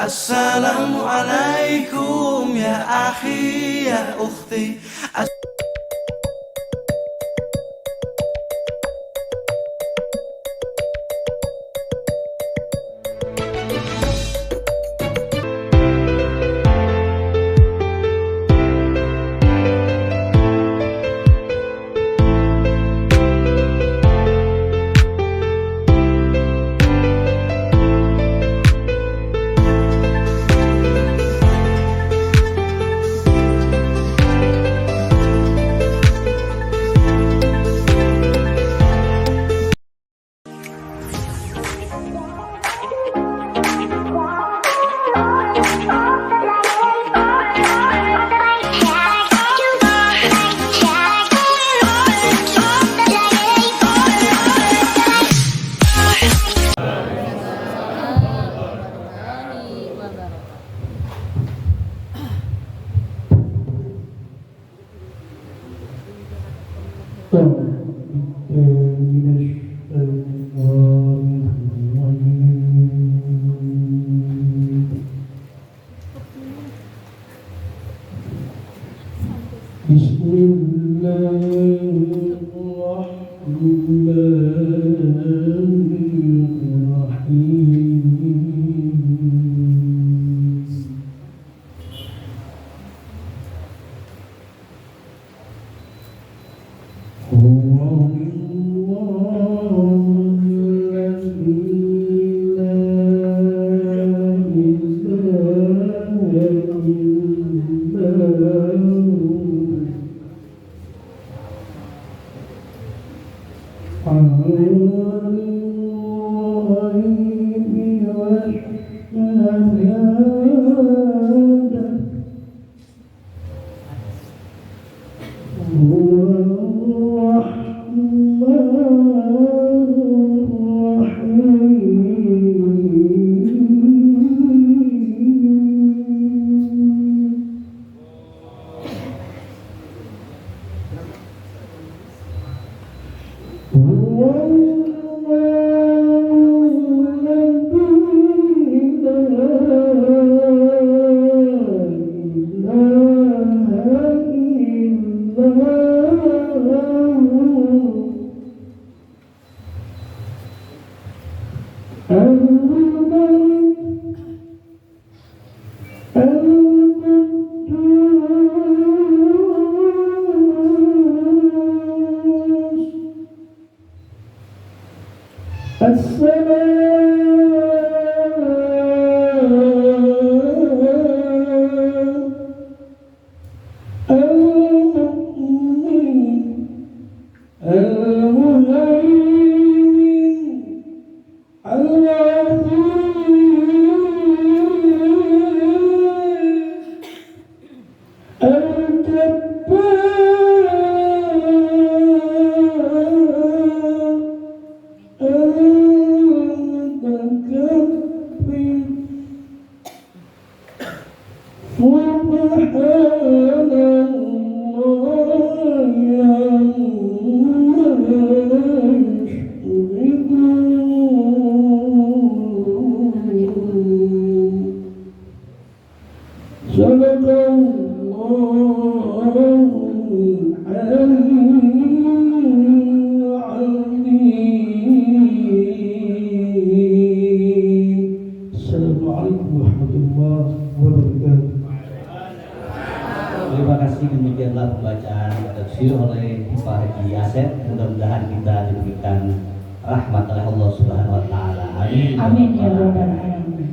Assalamualaikum ya akhi ya ukhti. Terima kasih, demikianlah pembacaan tafsir oleh Pak Haji Asep. Mudah-mudahan kita diberikan rahmat oleh Allah Subhanahu wa taala. Amin. Amin ya rabbal alamin.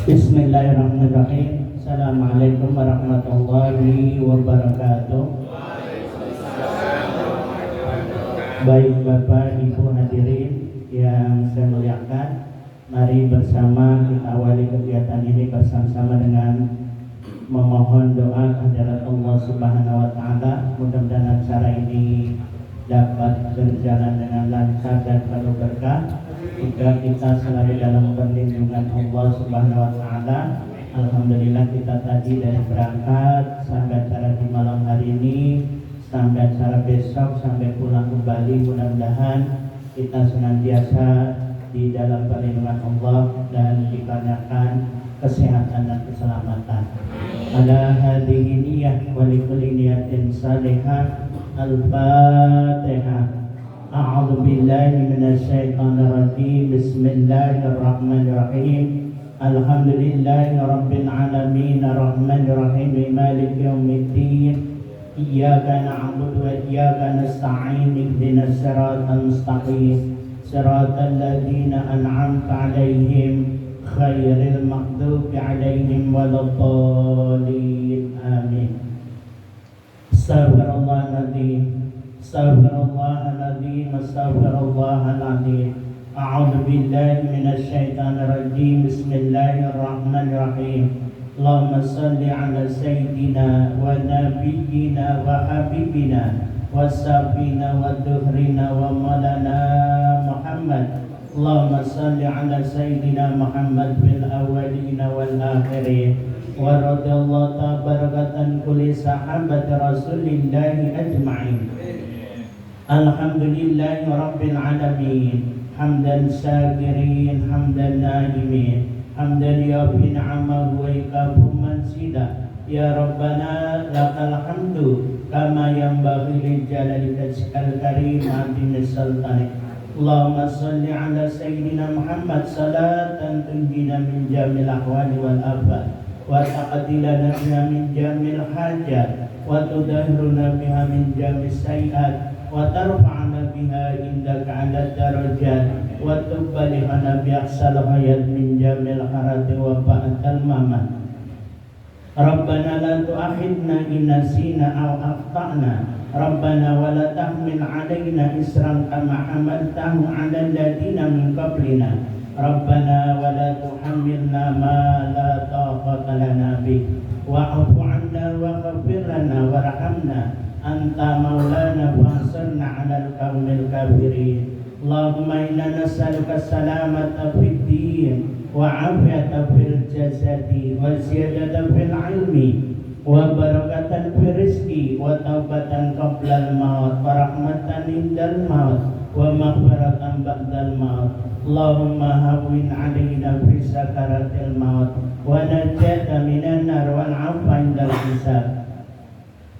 Bismillahirrahmanirrahim. Assalamualaikum warahmatullahi wabarakatuh. Baik Bapak Ibu hadirin yang saya muliakan, mari bersama kita awali kegiatan ini bersama-sama dengan memohon doa kehadirat Allah Subhanahu wa taala. Mudah-mudahan acara ini dapat berjalan dengan lancar dan penuh berkah. Jika kita selalu dalam perlindungan Allah Subhanahu wa taala. Alhamdulillah kita tadi dari berangkat sampai acara di malam hari ini, sampai acara besok, sampai pulang kembali, mudah-mudahan kita senantiasa di dalam perlindungan Allah, dan dikarenakan kesehatan dan keselamatan. Ala hadhihi niyyah wa likulli niyatin salihah. Al-Fatihah. A'udzu billahi minasyaitonir rajim. Bismillahirrahmanirrahim. Alhamdulillahi rabbil alamin arrahmanir rahim maliki yaumiddin. Iyyaka na'budu wa iyyaka nasta'in ihdinas siratal mustaqim siratal ladzina an'amta 'alaihim ghairil maghdubi 'alaihim waladdallin. Amin. Astaghfirullahaladzim, astaghfirullahaladzim, astaghfirullahaladzim. A'udzu billahi minasyaitonir rajim. Bismillahirrahmanirrahim. Allahumma salli ala sayyidina wa nabiyyina wa habibina wa safina wa duhrina wa malana Muhammad. Allahumma salli ala sayyidina Muhammad fil awwalina wal akhirin wa radiyallahu tabarakatan kulli sahabati rasulillahi ajma'in. Alhamdulillahi rabbil alamin. Hamdan syakirin, hamdan naimin, hamdan yafi ni'amahu wa ikafu mansida. Ya Rabbana lakal hamdu kama yanbaghi li jalali wajhikal karim azimi sultanik. Allahumma salli ala sayyidina Muhammad salatan tunjina min jamil ahwali wal afat wa taqdilana biha min jamil hajat wa tudahhiruna biha min jamil sayiat wa tarfa'na biha indaka 'ala darajat wa tuballighana bi ahsal hayat min jamil harati wa ba'dal mamat. Rabbana la tu'akhidna in nasina aw akhtana. Rabbana wa la tahmil 'alaina isran kama hamaltahu 'alal ladzina min qablina. Rabbana wa la tuhammilna ma la taqata lana bih wa'fu 'anna waghfir lana warhamna anta maulana fansurna 'alal qaumil kafirin. Allahumma inna nas'aluka salamata fid din wa 'afiyata fil jasadi wa ziyadata fil ilmi wa barakatan fil rizqi wa taubatan qablal maut wa rahmatan indal maut wa maghfiratan ba'dal maut. Allahumma hawwin 'alaina fi sakaratil maut wa najata minan nar wal 'afwa indal hisab.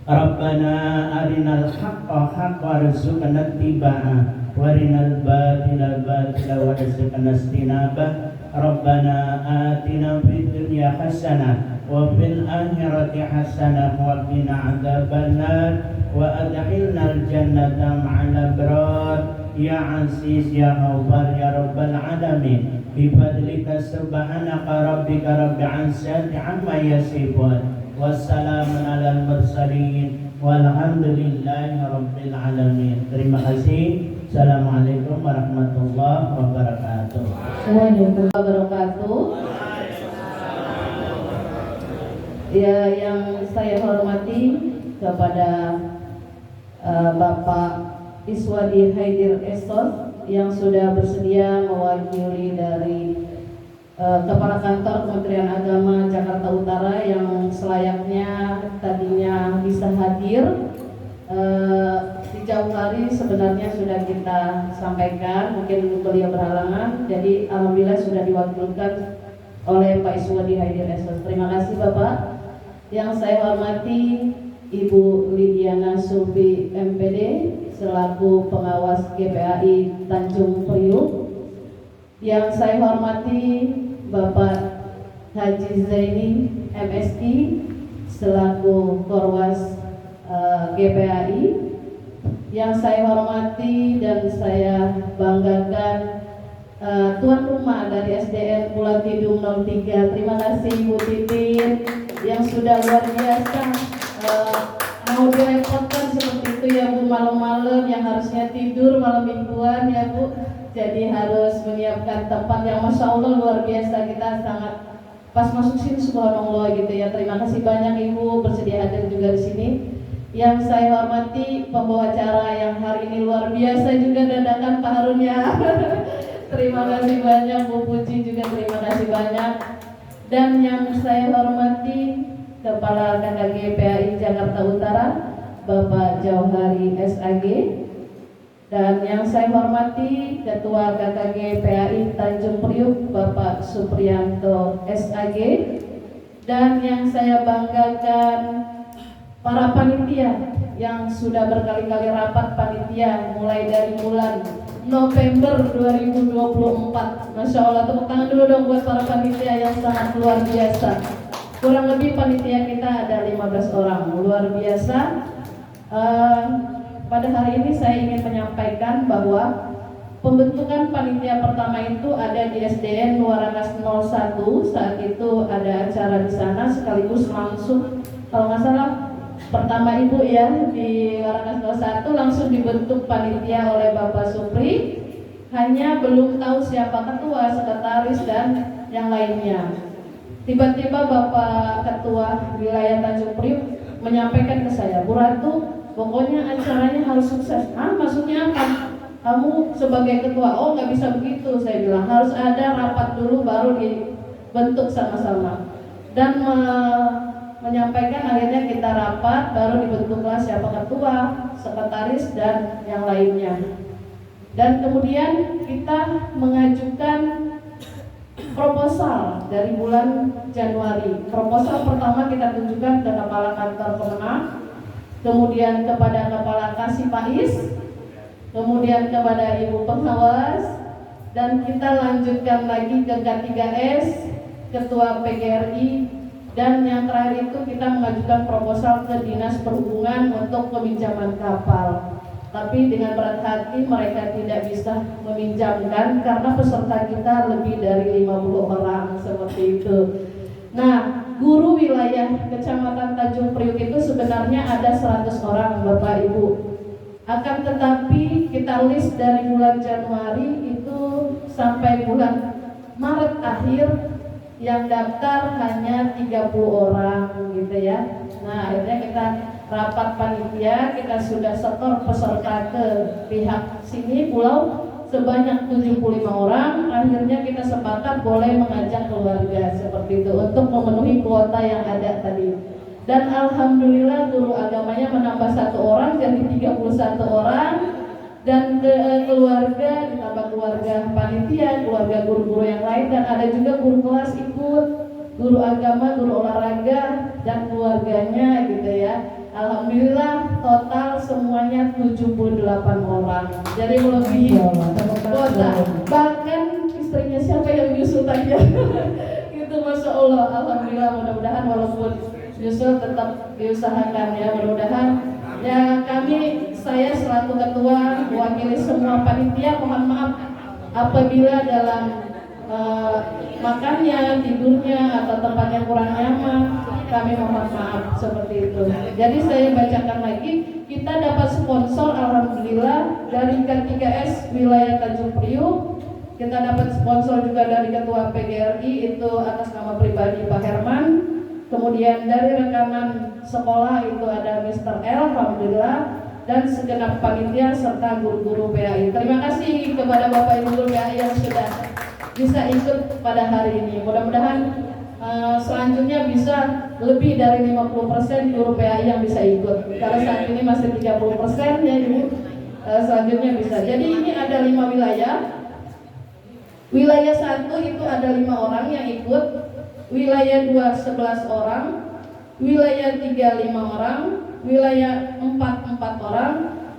Rabbana arinal haqqa haqqa warzuqna ittiba'ah warinal batila batila warzuqna istinabah. Rabbana atina fid dunya hasanah wa fil akhirati hasanah wa qina adzabannar wa adkhilnal jannata ma'al abrar ya aziz ya ghafar ya rabbal alamin bi fadlika subhanaka rabbika rabbil izzati amma yasifun. Wassalamun alal mursalin walhamdulillahi rabbil alamin. Terima kasih. Assalamualaikum warahmatullahi wabarakatuh. Waalaikumsalam wabarakatuh. Ya, yang saya hormati kepada Bapak Iswadi Haidir Esos yang sudah bersedia mewakili dari Kepala Kantor Kementerian Agama Jakarta Utara yang selayaknya tadinya bisa hadir di jauh hari, sebenarnya sudah kita sampaikan, mungkin beliau berhalangan, jadi alhamdulillah sudah diwakilkan oleh Pak Iswadi Haidir Esos. Terima kasih Bapak. Yang saya hormati Ibu Lidiana Sufi MPD selaku pengawas GPAI Tanjung Priuk. Yang saya hormati Bapak Haji Zaini MSI selaku Korwas GPAI. Yang saya hormati dan saya banggakan tuan rumah dari SDN Pulau Tidung 03. Terima kasih Ibu Titin yang sudah luar biasa mau direpotkan seperti itu ya Bu, malam-malam yang harusnya tidur malam mingguan ya Bu, jadi harus menyiapkan tempat yang Masya Allah luar biasa. Kita sangat pas masuk sini subhanallah gitu ya. Terima kasih banyak Ibu bersedia hadir juga di sini. Yang saya hormati pembawa acara yang hari ini luar biasa juga dadakan Pak Harun ya. Terima kasih banyak Bu Puji juga terima kasih banyak. Dan yang saya hormati Kepala KKG PAI Jakarta Utara Bapak Jauhari SAG Dan yang saya hormati Ketua KKG PAI Tanjung Priuk Bapak Supriyanto SAG, dan yang saya banggakan para panitia yang sudah berkali-kali rapat panitia mulai dari bulan November 2024. Masya Allah, tepuk tangan dulu dong buat para panitia yang sangat luar biasa. Kurang lebih panitia kita ada 15 orang, luar biasa. Pada hari ini saya ingin menyampaikan bahwa pembentukan panitia pertama itu ada di SDN Nuarangas 01. Saat itu ada acara di sana sekaligus langsung, kalau nggak salah pertama ibu ya di Nuarangas 01 langsung dibentuk panitia oleh Bapak Supri. Hanya belum tahu siapa ketua, sekretaris dan yang lainnya. Tiba-tiba Bapak Ketua Wilayah Tanjung Priuk menyampaikan ke saya, Bu Ratu, pokoknya acaranya harus sukses. Maksudnya apa? Kamu sebagai ketua, oh nggak bisa begitu. Saya bilang harus ada rapat dulu baru dibentuk sama-sama. Dan menyampaikan akhirnya kita rapat, baru dibentuklah siapa ketua, sekretaris dan yang lainnya. Dan kemudian kita mengajukan proposal dari bulan Januari. Proposal pertama kita tunjukkan ke Kepala Kantor Kemenang, kemudian kepada Kepala Kasipais, kemudian kepada Ibu Pengawas, dan kita lanjutkan lagi ke K3S, Ketua PGRI, dan yang terakhir itu kita mengajukan proposal ke Dinas Perhubungan untuk peminjaman kapal. Tapi dengan berat hati mereka tidak bisa meminjamkan karena peserta kita lebih dari 50 orang seperti itu. Nah, guru wilayah Kecamatan Tanjung Priuk itu sebenarnya ada 100 orang Bapak Ibu. Akan tetapi kita list dari bulan Januari itu sampai bulan Maret akhir yang daftar hanya 30 orang gitu ya. Nah, akhirnya kita rapat panitia, kita sudah setor peserta ke pihak sini pulau sebanyak 75 orang. Akhirnya kita sepakat boleh mengajak keluarga seperti itu untuk memenuhi kuota yang ada tadi. Dan alhamdulillah guru agamanya menambah 1 orang jadi 31 orang, dan keluarga ditambah keluarga panitia, keluarga guru-guru yang lain, dan ada juga guru kelas ikut, guru agama, guru olahraga dan keluarganya gitu ya. Alhamdulillah total semuanya 78 orang. Jadi melebihi kuota. Bahkan istrinya siapa yang nyusul tadi? Gitu, Masya Allah. Alhamdulillah, mudah-mudahan walaupun nyusul tetap diusahakan ya, mudah-mudahan ya. Saya selaku ketua mewakili semua panitia, mohon maaf apabila dalam makannya, tidurnya atau tempatnya kurang nyaman, kami mohon maaf seperti itu. Jadi saya bacakan lagi, kita dapat sponsor alhamdulillah dari K3S wilayah Tanjung Priuk. Kita dapat sponsor juga dari Ketua PGRI itu atas nama pribadi Pak Herman. Kemudian dari rekanan sekolah itu ada Mr. L, alhamdulillah, dan segenap panitia serta guru-guru PAI. Terima kasih kepada Bapak Ibu guru PAI yang sudah bisa ikut pada hari ini. Mudah-mudahan selanjutnya bisa lebih dari 50% guru PAI yang bisa ikut. Karena saat ini masih 30% ya Ibu. Selanjutnya bisa. Jadi ini ada 5 wilayah. Wilayah 1 itu ada 5 orang yang ikut. Wilayah 2 11 orang. Wilayah 3 5 orang. Wilayah 4 4 orang.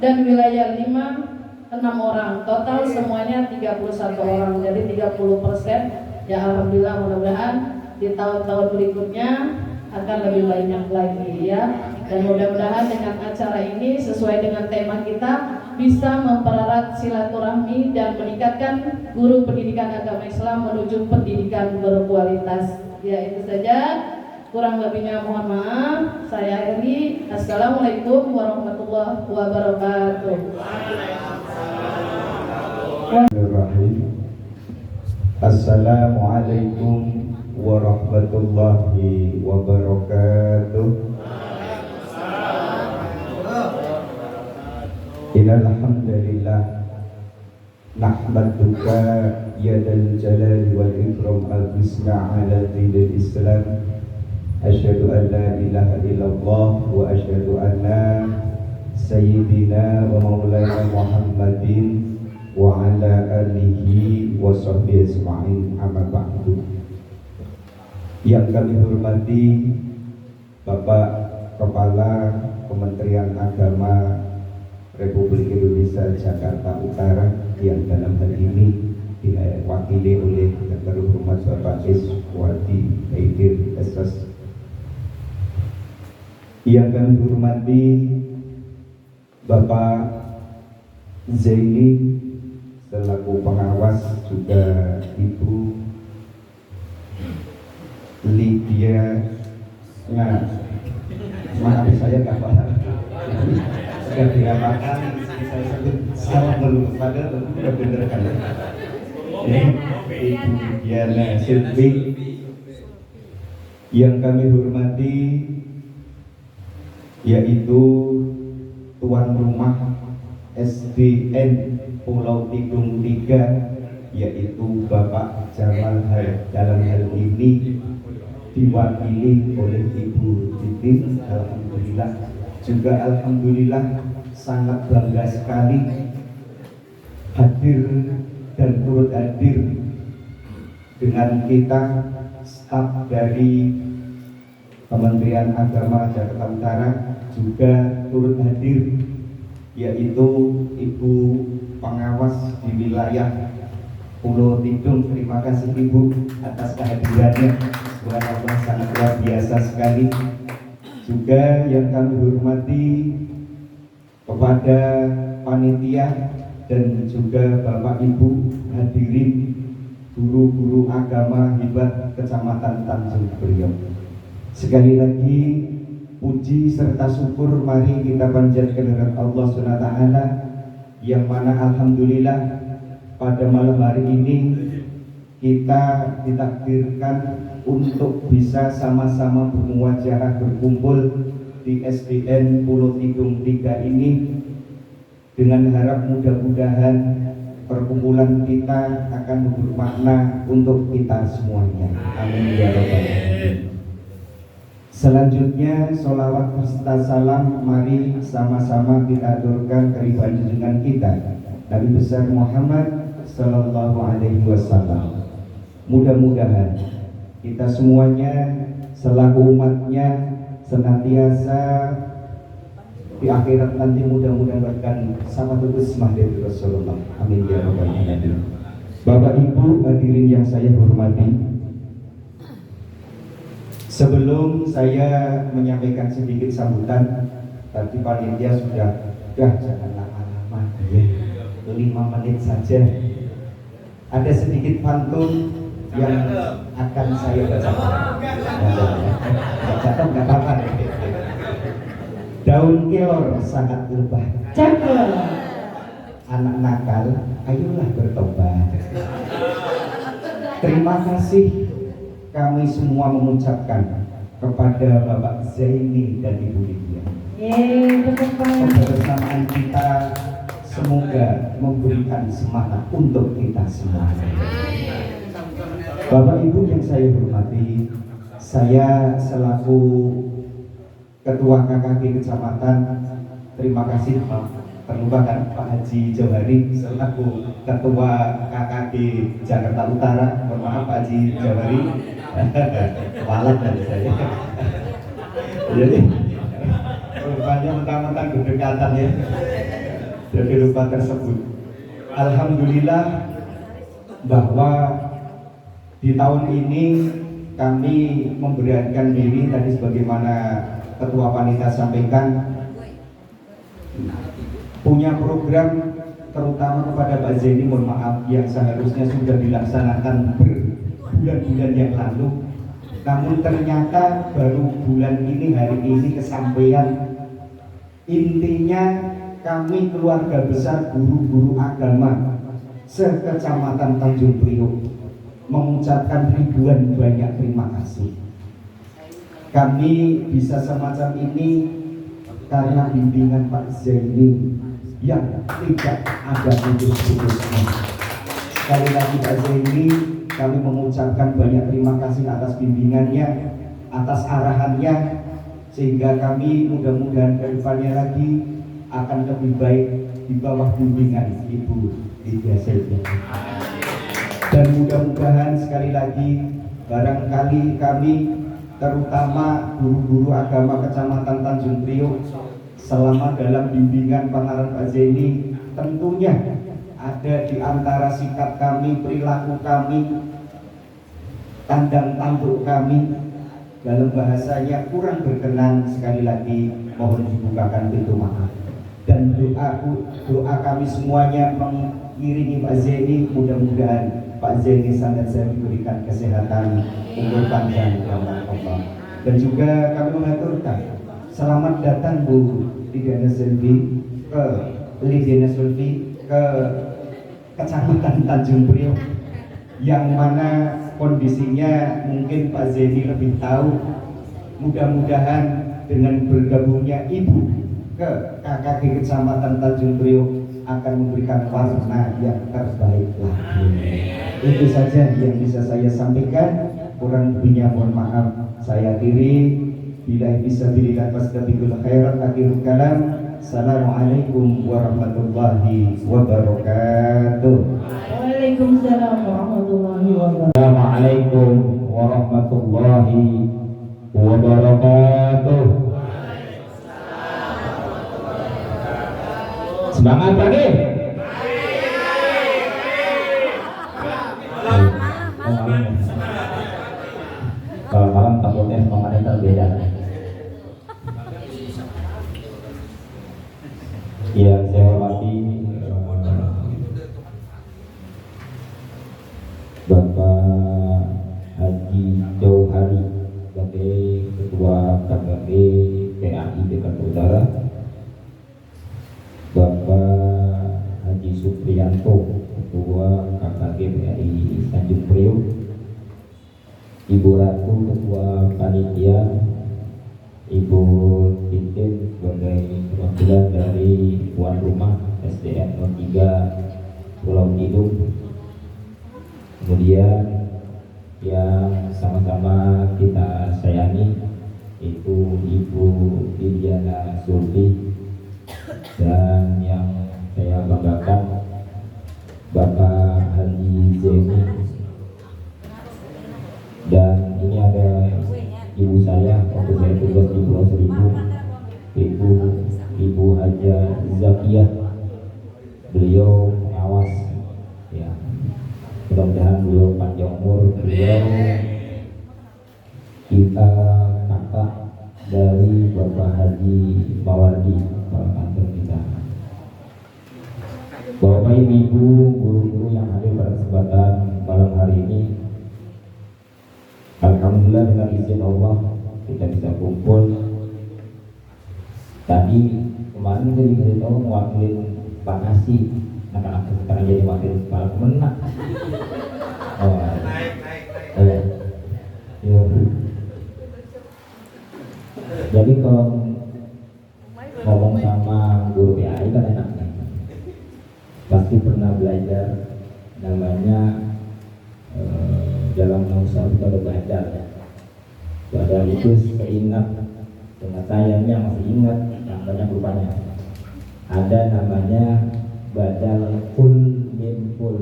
Dan wilayah 5 6 orang. Total semuanya 31 orang. Jadi 30%. Ya alhamdulillah, mudah-mudahan di tahun-tahun berikutnya akan lebih banyak lagi ya. Dan mudah-mudahan dengan acara ini sesuai dengan tema kita bisa mempererat silaturahmi dan meningkatkan guru pendidikan agama Islam menuju pendidikan berkualitas. Ya itu saja, kurang lebihnya mohon maaf. Saya akhiri. Assalamualaikum warahmatullahi wabarakatuh. Assalamualaikum warahmatullahi wabarakatuh. Innal hamdalillah nahmaduka ya dzal jalali wal ikram al-bisna ala dinil Islam. Asyhadu an la ilaha illallah wa asyhadu anna Sayyidina wa maulana Muhammadin wa ala alihi wa sahbihi ajma'in, amma ba'du. Yang kami hormati Bapak Kepala Kementerian Agama Republik Indonesia Jakarta Utara, yang dalam hal ini diwakili oleh yang terhormat Bapak Iswadi Haidir SS. Yang kami hormati Bapak Zaini selaku pengawas, juga Ibu Lydia. Nah, maaf saya nggak paham. Sudah berapa kali saya sebut salah belum, padahal sudah benar kan? Ibu Diana Silvi. Yang kami hormati yaitu tuan rumah SDN Pulau Tidung 3, yaitu Bapak Jamal dalam hal ini diwakili oleh Ibu Titin. Alhamdulillah, juga alhamdulillah sangat bangga sekali hadir dan turut hadir dengan kita staf dari Kementerian Agama Jakarta Utara, juga turut hadir yaitu Ibu pengawas di wilayah Pulau Tidung. Terima kasih Ibu atas kehadirannya, subhanallah sangat luar biasa sekali. Juga yang kami hormati kepada panitia dan juga Bapak Ibu hadirin guru-guru agama hebat Kecamatan Tanjung Priok. Sekali lagi puji serta syukur mari kita panjatkan kehadirat Allah SWT, yang mana alhamdulillah pada malam hari ini kita ditakdirkan untuk bisa sama-sama bermuajahah berkumpul di SDN Pulau Tidung 3 ini, dengan harap mudah-mudahan perkumpulan kita akan bermakna untuk kita semuanya. Amin ya rabbal alamin. Selanjutnya sholawat serta salam mari sama-sama kita aturkan kehadiran junjungan kita Nabi besar Muhammad Sallallahu Alaihi Wasallam. Mudah-mudahan kita semuanya selaku umatnya senantiasa di akhirat nanti mudah-mudahan bahkan sama terus dari Rasulullah. Amin ya rabbal alamin. Bapak Ibu hadirin yang saya hormati, sebelum saya menyampaikan sedikit sambutan, tadi panitia sudah jangan lama-lama ya, 5 menit saja. Ada sedikit pantun yang akan saya bacakan. Bacakan nggak apa-apa. Daun kelor sangat lebah, Cakep. anak nakal, ayolah bertobat. Terima kasih kami semua mengucapkan kepada Bapak Zaini dan Ibu Lydia. Kebersamaan kita semoga memberikan semangat untuk kita semua. Bapak Ibu yang saya hormati, saya selaku Ketua KKG Kecamatan, terima kasih terlupakan Pak Haji Jauhari selaku Ketua KKG Jakarta Utara. Mohon maaf Pak Haji Jauhari, walat dari saya. Jadi rupanya mentang-mentang berdekatan ya, jadi lupa tersebut. Alhamdulillah bahwa di tahun ini kami memberanikan diri tadi sebagaimana Ketua Panitia sampaikan, punya program terutama kepada Pak Zaini, mohon maaf, yang seharusnya sudah dilaksanakan berbulan-bulan yang lalu, namun ternyata baru bulan ini, hari ini kesampaian. Intinya kami keluarga besar guru-guru agama se-Kecamatan Tanjung Priok mengucapkan ribuan banyak terima kasih. Kami bisa semacam ini karena bimbingan Pak Zaini yang tidak ada putus-putusnya. Sekali lagi Pak Zaini, kami mengucapkan banyak terima kasih atas bimbingannya, atas arahannya, sehingga kami mudah-mudahan ke depannya lagi akan lebih baik di bawah bimbingan Ibu Lydia Selvi. Dan mudah-mudahan sekali lagi barangkali kami terutama guru-guru agama Kecamatan Tanjung Priok selama dalam bimbingan pengarang Pak Zaini tentunya ada di antara sikap kami, perilaku kami, tandang tanduk kami dalam bahasanya kurang berkenan, sekali lagi mohon dibukakan pintu maaf. Dan doa kami semuanya mengiringi Pak Zaini, mudah-mudahan Pak Zaini sangat saya diberikan kesehatan, umur panjang ya Allah. Dan juga kami mengaturkan selamat datang Bu Lydia Selvi ke Kecamatan Tanjung Priok, yang mana kondisinya mungkin Pak Zaini lebih tahu. Mudah-mudahan dengan bergabungnya Ibu ke KKG Kecamatan Tanjung Priok akan memberikan warna yang terbaik lagi. Itu saja yang bisa saya sampaikan. Kurang lebihnya mohon maaf. Saya akhiri. Bila bisa bililah fasdabiqul khairat, akhirul kalam. Assalamualaikum warahmatullahi wabarakatuh. Waalaikumsalam warahmatullahi wabarakatuh. Assalamualaikum warahmatullahi wabarakatuh. Semangat lagi. Kalau malam takutnya semangatnya terbeda. Yang saya hormati Bapak Haji Jauhari sebagai Ketua KKG PAI Jakarta Utara, Bapak Haji Supriyanto Ketua KKG PAI Tanjung Priok, Ibu Ratu Ketua Panitia, Ibu Titin sebagai perwakilan dari tuan rumah SDN 03 Pulau Tidung, kemudian yang sama-sama kita sayangi itu Ibu Lydia Selvi, dan yang saya banggakan Bapak Haji Zaini. Dan ini ada ibu saya waktu saya tugas di Pulau Seribu, Ibu Haja Zakiyah. Beliau pengawas ya, mudah-mudahan beliau panjang umur. Beliau kita kakak dari Bapak Haji Mawardi, kepala kantor kita. Bapak Ibu, guru-guru yang hadir pada kesempatan malam hari ini, alhamdulillah dengan izin Allah kita bisa kumpul. Tadi kemarin saya dikasih tahu mewakili Pak Kasih, anak-anak sekarang jadi wakil kepala kemenang. Oh, naik. Ya. Jadi kalau ngomong sama guru PAI kan enak, pasti pernah belajar namanya dalam usaha itu ada badal ya. Badal itu saya ingat, dengan sayangnya masih ingat yang banyak rupanya. Ada namanya badal full min full.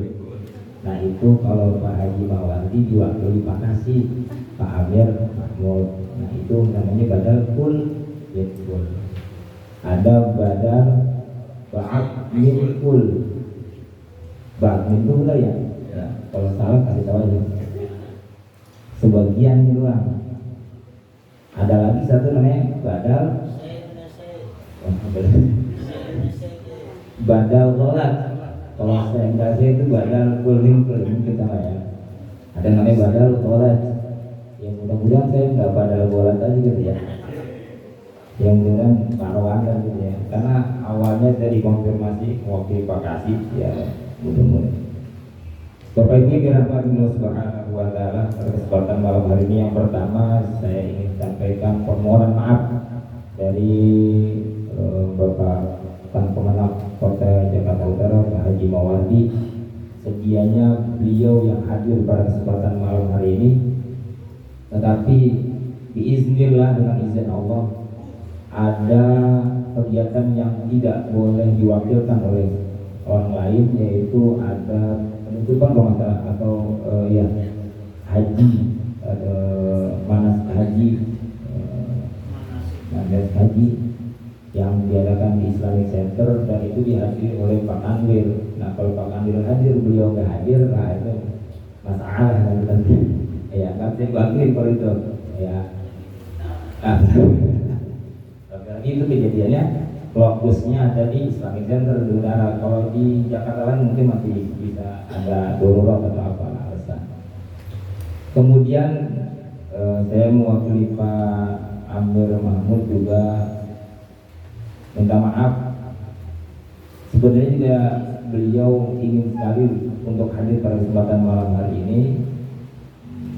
Nah itu kalau Pak Haji Mawardi diwakili Pak Kasih, Pak Amir, Mahmud. Nah itu namanya badal full min full. Ada badal ba'ad min full. Ba'ad min full lah ya. Kalau salah kasih tahu aja. Sebagian doang. Ada lagi satu namanya badal badal sholat. Kalau saya kasih itu badal kuling kita ya. Ada namanya badal sholat. Yang mudah-mudahan saya nggak badal sholat aja gitu ya. Yang mudah paruan gitu ya. Karena awalnya dari konfirmasi mewakili Pak Kasih ya, mudah-mudahan. Bapak Ibu dirahmati Allah Subhanahu wa Ta'ala, pada kesempatan malam hari ini yang pertama saya ingin sampaikan permohonan maaf dari Bapak Tan Pemenang Kota Jakarta Utara Pak Haji Mawardi. Sedianya beliau yang hadir pada kesempatan malam hari ini, tetapi biiznillah dengan izin Allah ada kegiatan yang tidak boleh diwakilkan oleh orang lain, yaitu ada penutupan kalau nggak salah, atau ya haji, ada manas haji, manas haji yang diadakan di Islamic Center, dan itu dihadiri oleh Pak Kanwil. Nah kalau Pak Kanwil hadir, beliau nggak hadir, nah itu masalah nanti. Ya nggak bisa diwakili kalau itu. Ya, lagi itu kejadiannya lokusnya ada di Islamic Center di udara. Kalau di Jakarta lain mungkin masih bisa ada darurat atau apa alasan. Kemudian saya mewakili Pak Amir Mahmud juga minta maaf. Sebenarnya juga beliau ingin sekali untuk hadir pada kesempatan malam hari ini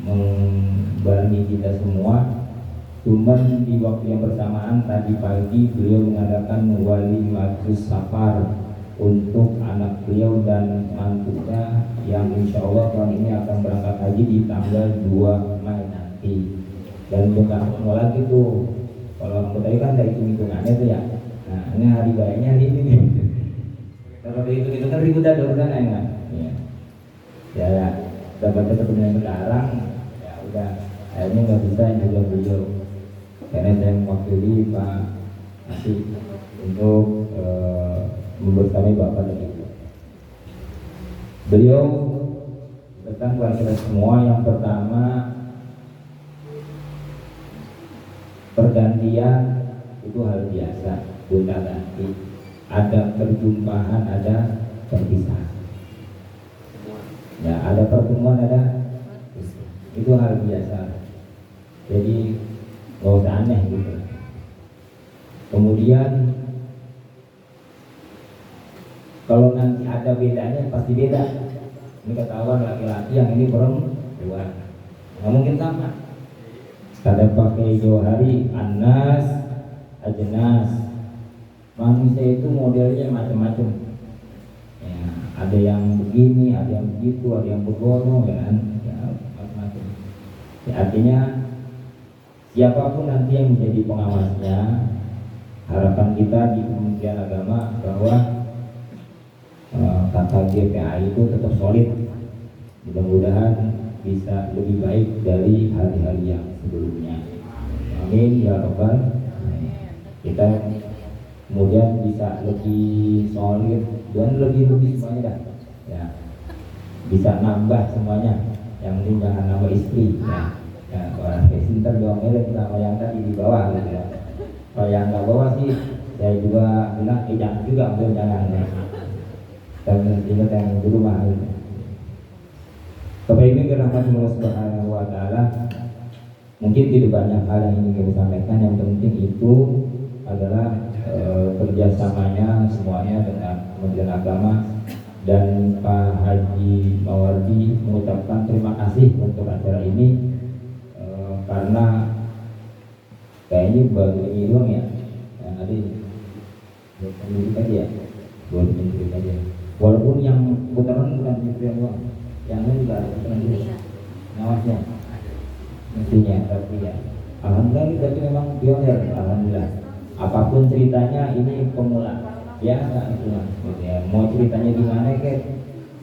membarengi kita semua. Cuman di waktu yang bersamaan tadi pagi beliau mengadakan wali majlis safar untuk anak beliau dan mantunya yang insya Allah tahun ini akan berangkat haji di tanggal 2 Mei nanti. Dan juga mau lagi tuh, kalau orang tadi kan ada hitung-hitungannya tuh ya. Nah ini hari bayarnya hari ini. Kalau itu kan ribut ada urusan enggak? Ya dapat ketemu yang sekarang, ya udah akhirnya nggak bisa juga beliau. Karena saya mewakili Pak Asih untuk membersamai Bapak dan Ibu. Beliau tentang kepada kita semua, yang pertama pergantian itu hal biasa, gonta ganti, ada perjumpaan, ada perpisahan. Ya, ada pertemuan, ada itu hal biasa. Jadi nggak usah aneh gitu. Kemudian kalau nanti ada bedanya pasti beda. Ini ketahuan laki-laki, yang ini perempuan, nggak mungkin sama. Kata pakai Johari, Anas, Ajenas, manusia itu modelnya macam-macam. Ya, ada yang begini, ada yang begitu, ada yang begono, kan? Ya, macam-macam. Ya, artinya siapapun nanti yang menjadi pengawasnya, harapan kita di Kementerian Agama bahwa kata GPA itu tetap solid. Mudah-mudahan bisa lebih baik dari hari-hari yang sebelumnya. Amin ya Rabbal. Kita kemudian bisa lebih solid dan lebih semuanya dah. Ya, bisa nambah semuanya. Yang penting jangan nambah istri. Ya, orang kesinter doang mirip sama yang tadi di bawah gitu ya. Kalau yang nggak bawah sih, saya juga bilang jangan juga, ambil jangan ya. Dan ingat yang di rumah gitu. Bapak ini rahmat Allah Subhanahu wa Ta'ala, mungkin tidak banyak hal yang ingin kita sampaikan. Yang penting itu adalah kerjasamanya semuanya dengan Kementerian Agama dan Pak Haji Mawardi mengucapkan terima kasih untuk acara ini, karena kayaknya baru ini doang ya yang ada buat pendidik aja ya, buat pendidik aja. Walaupun yang putaran bukan pendidik doang, yang lain juga ada putaran juga ngawasnya mestinya, tapi ya alhamdulillah kita itu memang pionir, alhamdulillah. Apapun ceritanya ini pemula ya, nggak gitu ya. Mau ceritanya di mana kayak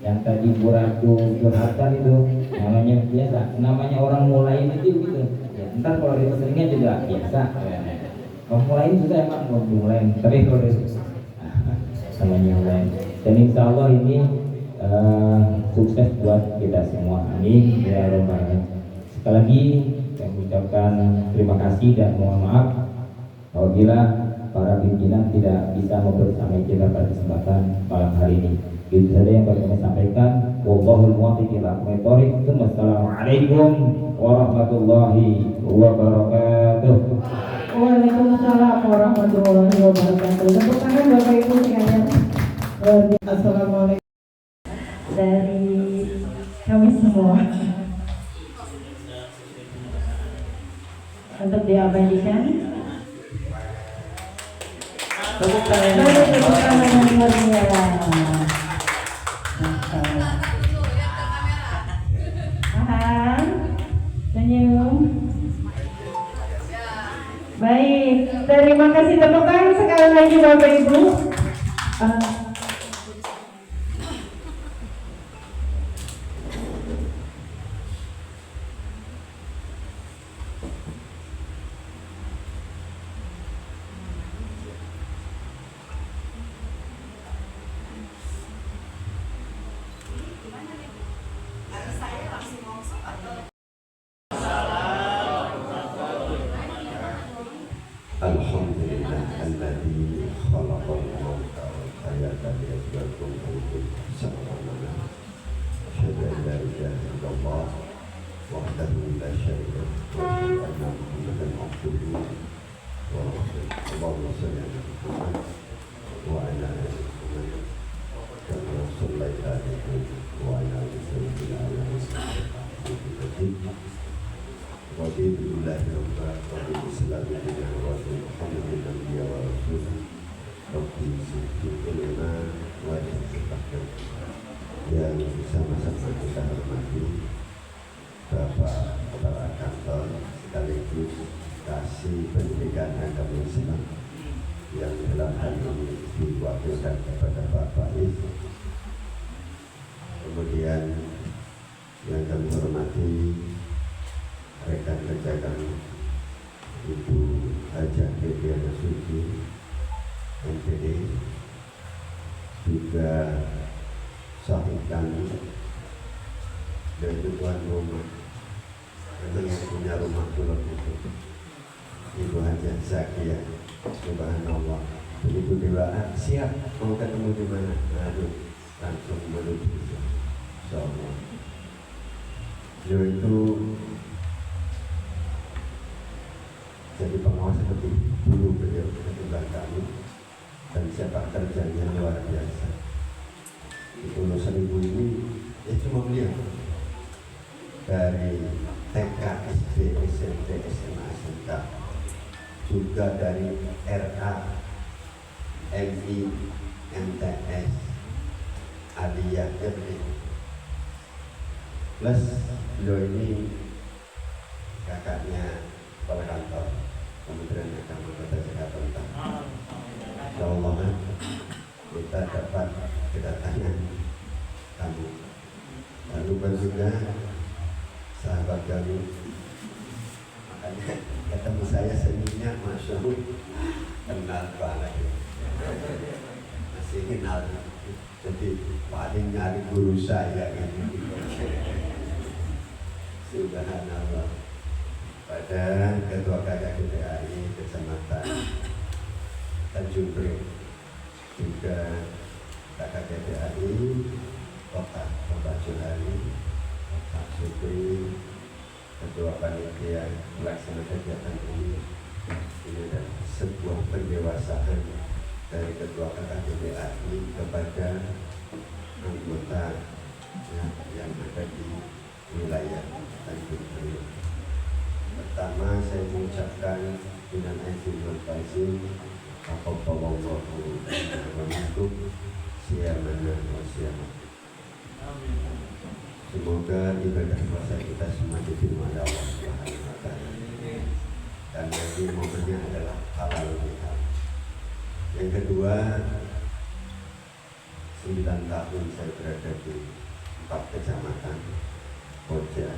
yang tadi Bu Ratu curhatan itu, namanya biasa, namanya orang mulai itu gitu ya. Ntar kalau di keseringan juga biasa ya. Mau mulai juga emang mau mulai, tapi kalau namanya yang lain. Dan insya Allah ini sukses buat kita semua, amin ya Rabbal alamin. Sekali lagi saya mengucapkan terima kasih dan mohon maaf apabila para pimpinan tidak bisa membersamai kita pada kesempatan malam hari ini. Itu saja yang dapat kami sampaikan. Wallahul muwaffiq ila aqwamit thoriq. Wassalamualaikum warahmatullahi wabarakatuh. Waalaikumsalam warahmatullahi wabarakatuh. Tepuk tangan Bapak Ibu sekalian. Assalamualaikum dari kami semua. Untuk diabadikan. Tepuk tangan yang meriah. Senyum. Baik, terima kasih tepuk tangan sekali lagi Bapak Ibu. Alhamdulillah alladzi khalaqal mauta wal hayata liyabluwakum ayyukum ahsanu amala. Asyhadu an la ilaha illallah wahdahu la syarika lahu wa asyhadu anna Muhammadan abduhu wa rasuluhu. Allahumma shalli ala Muhammad wa ala ali Muhammad kama shallaita ala Ibrahim wa ala ali Ibrahim fil alamin innaka Hamidum Majid. Raditu billahi rabban wa bil Islam dinan wa bi Muhammadin nabiyyan wa rasulan. Rabbi zidni ilma wa zidni fahman. Yang sama-sama kita hormati Bapak Kepala Kantor sekaligus Kasih Pendidikan Agama Islam yang dalam hal ini diwakilkan kepada Pak Faiz. Kemudian yang kami hormati rekan kerja kami Ibu Hajah Deviana Suci MPD, juga sahib kami dan tuan rumah memang yang punya rumah Pulau itu Ibu Hajah Zakia. Subhanallah, begitu dewasa siap mau ketemu di mana, aduh langsung menuju insyaallah. Itu jadi pengawas seperti dulu beliau ketugas kami dan sepak terjangnya luar biasa. Itu lulusan ibu ini ya cuma beliau dari TK, SD, SMP, SMA, SMK, juga dari RA, MI, MTS, Aliyah, plus beliau ini kakaknya kepala kantor Kementerian Agama Kota Jakarta. Insyaallah kita dapat kedatangan tamu. Lalu juga sahabat kami, makanya ketemu saya seninya Masya Allah kenal banget, masih kenal. Jadi paling nyari guru saya ini. Subhanallah. Pada Ketua KKDPAI Kecamatan Tanjung Priok, juga KKDPAI Kota Johari, Pak Supri, Ketua Panitia Pelaksana kegiatan ini adalah sebuah pendewasaan dari Ketua KKDPAI kepada anggota yang ada di wilayah Tanjung Priok. Pertama saya mengucapkan dengan izin wal faizin Alhamdulillah untuk siamana wa siamah. Semoga ibadah puasa kita semua diterima oleh Allah Subhanahu wa taala. Dan lagi momennya adalah halal bihalal. Yang kedua, 9 tahun saya berada di 4 kecamatan Koja,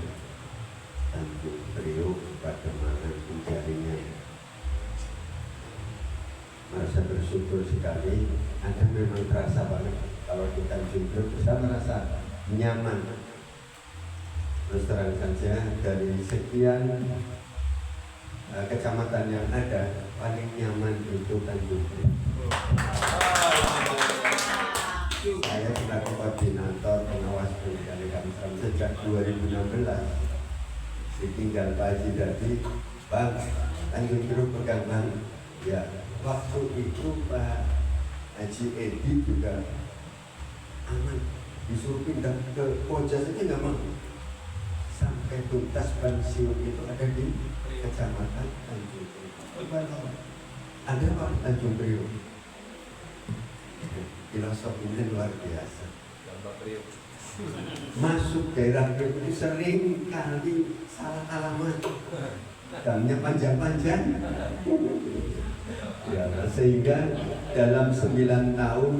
Tanjung Priok, Pademangan, Penjaringan. Merasa bersyukur sekali. Anda memang terasa banget kalau di Tanjung Priok, saya merasa nyaman. Terus terang saja, dari sekian kecamatan yang ada, paling nyaman itu Tanjung Priok. Saya selaku koordinator pengawas pendidikan Islam sejak 2016. Ditinggal Pak Haji Dadi, Bang, Tanjung Priok pegang Bang. Ya, waktu itu Pak Haji Edi juga aman, disuruh pindah ke Koja saja nggak mau. Sampai tuntas pensiun itu ada di Kecamatan Tanjung Priok. Ada Pak Tanjung Priok. Filosofinya luar biasa. Masuk daerah itu sering kali salah alamat. Dalamnya panjang-panjang. Ya, sehingga dalam 9 tahun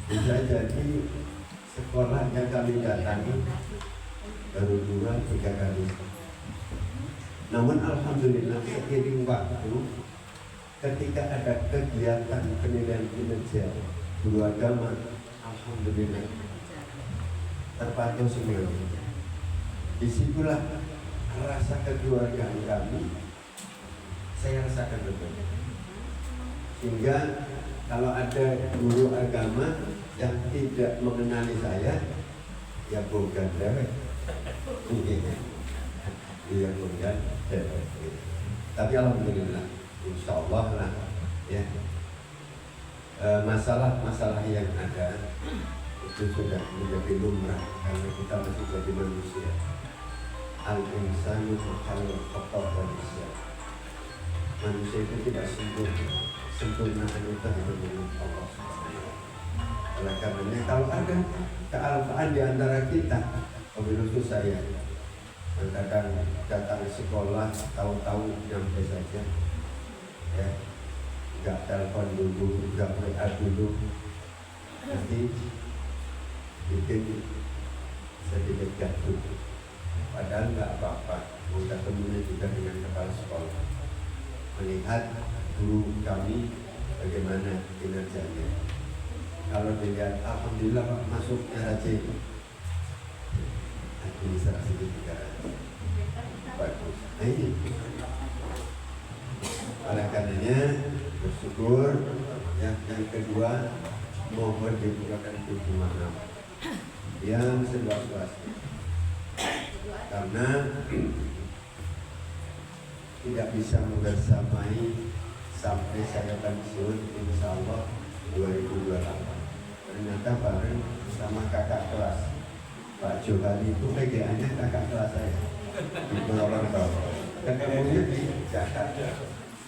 bisa jadi sekolah yang kami datangi baru 2-3 kali. Namun alhamdulillah seiring waktu, ketika ada kegiatan penilaian kinerja guru agama, alhamdulillah terpantau semuanya. Disitulah rasa kekeluargaan kami saya rasakan betul. Sehingga kalau ada guru agama yang tidak mengenali saya, ya bukan dewek. Iya bukan dewek. Tapi alhamdulillah, insya Allah lah ya. Masalah-masalah yang ada itu sudah menjadi lumrah karena kita masih jadi manusia. Al-insanu khata manusia. Manusia itu tidak sempurna hanya dengan Allah Subhanahu. Oleh karenanya kalau ada kealfaan di antara kita, khusus saya, kadang datang ke sekolah tahu-tahu nyampe saja, ya, nggak telepon dulu, nggak WA dulu, nanti bikin sedikit gaduh. Padahal nggak apa-apa, udah temunya juga dengan kepala sekolah, melihat guru kami bagaimana kinerjanya. Kalau dilihat, alhamdulillah Pak, masuk RAC administrasi juga bagus. Nah ini, oleh karenanya bersyukur. Yang kedua, mohon diberikan pintu maaf yang seluas-luasnya, karena tidak bisa membersamai sampai saya pensiun insya Allah 2028. Ternyata bareng sama kakak kelas Pak Johan itu PGA-nya kakak kelas saya di Pulau ketemunya di Jakarta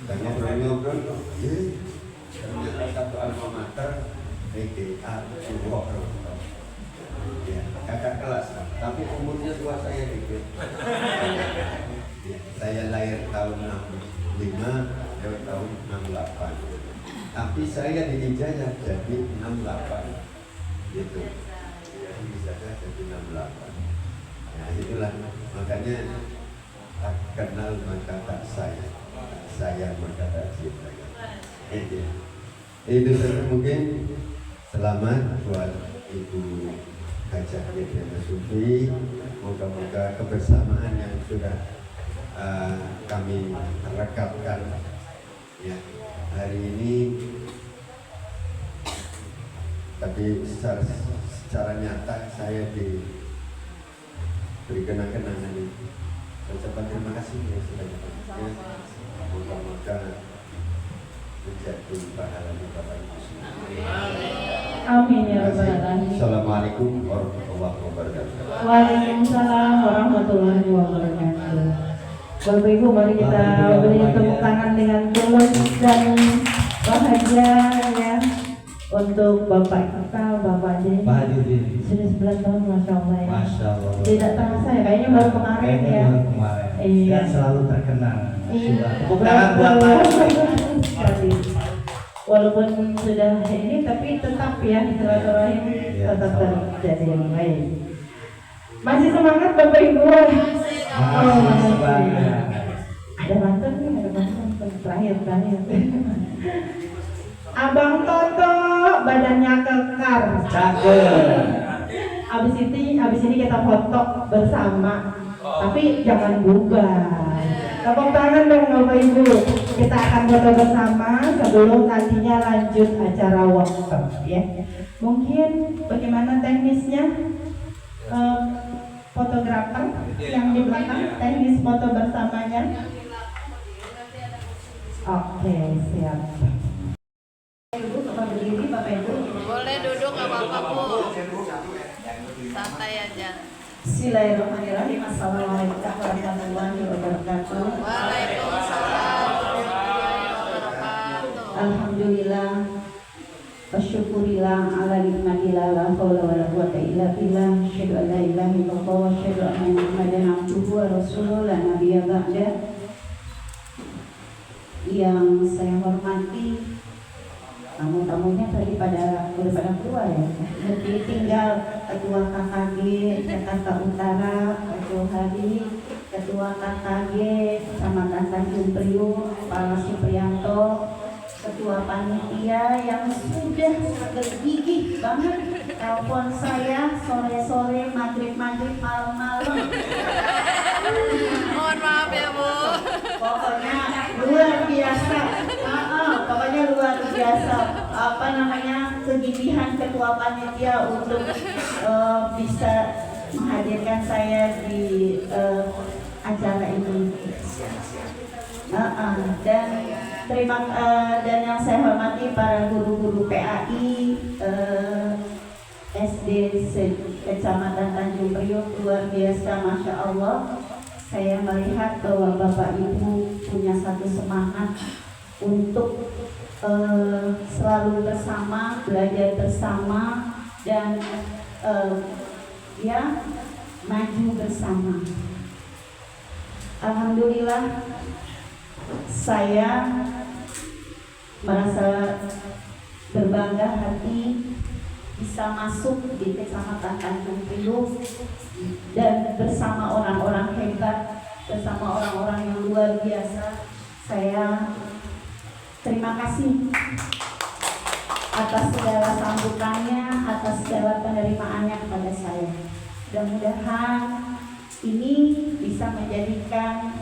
dan ngobrol-ngobrol, ternyata satu alma mater PGA Purwokerto. Ya, kakak kelas, tapi umurnya tua saya dikit. Ya, saya lahir tahun 65, dia tahun 68. Tapi saya di ijazah jadi 68, gitu. Jadi bisa jadi 68. Nah itulah makanya tak kenal maka tak sayang maka tak cinta. Itu saja mungkin. Selamat buat Ibu Hajah Yedina Sufi. Moga-moga kebersamaan yang sudah kami rekapkan ya hari ini, tapi secara nyata saya diberi kenang-kenangan ini. Ucapan terima kasih ya sebanyak-banyaknya. Moga-moga menjadi pahala Bapak Ibu semua. Amin ya rabbal alamin. Assalamualaikum warahmatullahi wabarakatuh. Waalaikumsalam warahmatullahi wabarakatuh. Bapak Ibu, mari kita beri tepuk tangan dengan tulus dan bahagia ya untuk Bapak kita, Bapak Jeni. Sudah 11 tahun, Masya Allah ya. Masya Allah. Tidak terasa ya, kayaknya baru kemarin ya. Iya. Dan selalu terkenang. Iya. Tepuk tangan buat Pak. Walaupun sudah ini, tapi tetap ya silaturahim tetap terjadi yang baik. Masih semangat Bapak Ibu. Masih semangat. Ada mantan nih, ada mantan terakhir. Abang Toto badannya kekar. Cakep. Abis ini kita foto bersama. Tapi jangan bubar. Tepuk tangan dong Bapak Ibu. Kita akan foto bersama sebelum nantinya lanjut acara wakaf ya. Mungkin bagaimana teknisnya? Fotografer yang di belakang, teknis foto bersamanya. Oke, siap. Ibu, Bapak berdiri, Bapak Ibu. Boleh duduk nggak apa-apa Bu. Santai aja. Bismillahirrahmanirrahim. Assalamualaikum warahmatullahi wabarakatuh. Waalaikumsalam warahmatullahi wabarakatuh. Alhamdulillah. Wasyukurillah ala nikmatillah la haula wala quwwata illa billah. Asyhadu an la ilaha illallah wa asyhadu anna Muhammadan abduhu wa rasuluhu la nabiyya ba'da. yang saya hormati, tamu-tamunya tadi udah pada keluar ya. Jadi tinggal Ketua KKG Jakarta Utara, Ketua Hadi, Ketua KKG Kecamatan Tanjung Priok, Pak Supriyanto, Ketua Panitia yang sudah bergigih banget telepon saya sore-sore, maghrib-maghrib, malam-malam. Mohon maaf ya Bu. Pokoknya luar biasa. Pokoknya luar biasa. Apa namanya, kegigihan Ketua Panitia untuk bisa menghadirkan saya di acara ini. Dan yang saya hormati para guru-guru PAI SD Kecamatan Tanjung Priok, luar biasa, Masya Allah. Saya melihat bahwa Bapak Ibu punya satu semangat untuk selalu bersama, belajar bersama, dan maju bersama. Alhamdulillah, saya merasa berbangga hati bisa masuk di Kecamatan Tanjung Priok dan bersama orang-orang hebat, bersama orang-orang yang luar biasa. Saya terima kasih atas segala sambutannya, atas segala penerimaannya kepada saya. Mudah-mudahan ini bisa menjadikan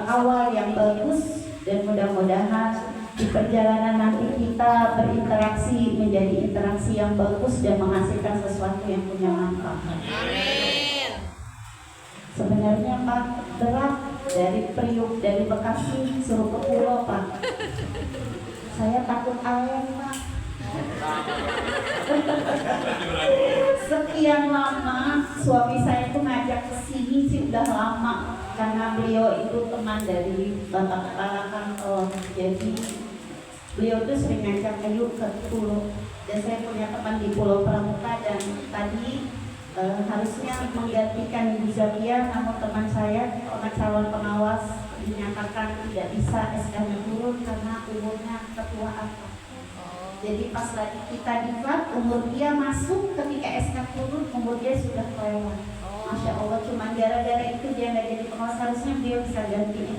awal yang bagus, dan mudah-mudahan di perjalanan nanti kita berinteraksi menjadi interaksi yang bagus dan menghasilkan sesuatu yang punya manfaat. Amin. Sebenarnya Pak, berat dari Priok, dari Bekasi suruh ke pulau Pak. Saya takut air Pak. Sekian lama suami saya itu ngajak ke sini sih udah lama, karena beliau itu teman dari Bapak Kepala Kantor. Jadi beliau tuh sering ngajak ayo ke pulau, dan saya punya teman di Pulau Pramuka, dan tadi harusnya menggantikan Ibu Zakia, namun teman saya calon pengawas dinyatakan tidak bisa, SK-nya turun karena umurnya ketuaan. Jadi pas lagi kita diklat, umur dia masuk, ketika SK turun umur dia sudah kelewat. Masya Allah, cuma gara-gara itu dia nggak jadi pengawas, harusnya dia bisa gantiin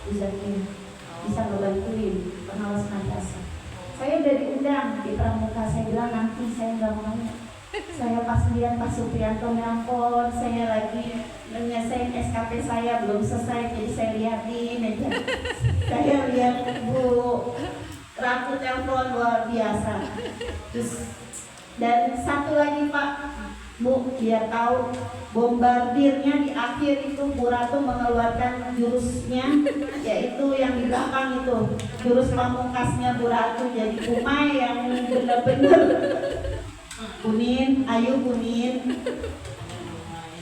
Ibu Zakia, bisa ngebantuin pengawas madrasah. Saya udah diundang di Pramuka, saya bilang nanti saya nggak mau. Saya pas lihat Pak Supriyanto nelpon, saya lagi menyelesaikan SKP saya belum selesai, jadi saya liatin aja. Saya lihat Bu Ratu telepon luar biasa. Terus, dan satu lagi Pak, Bu, biar tahu bombardirnya di akhir itu Bu Ratu mengeluarkan jurusnya, yaitu yang di belakang itu jurus pamungkasnya Bu Ratu, jadi Umay yang benar-benar Kunin, ayo Kunin.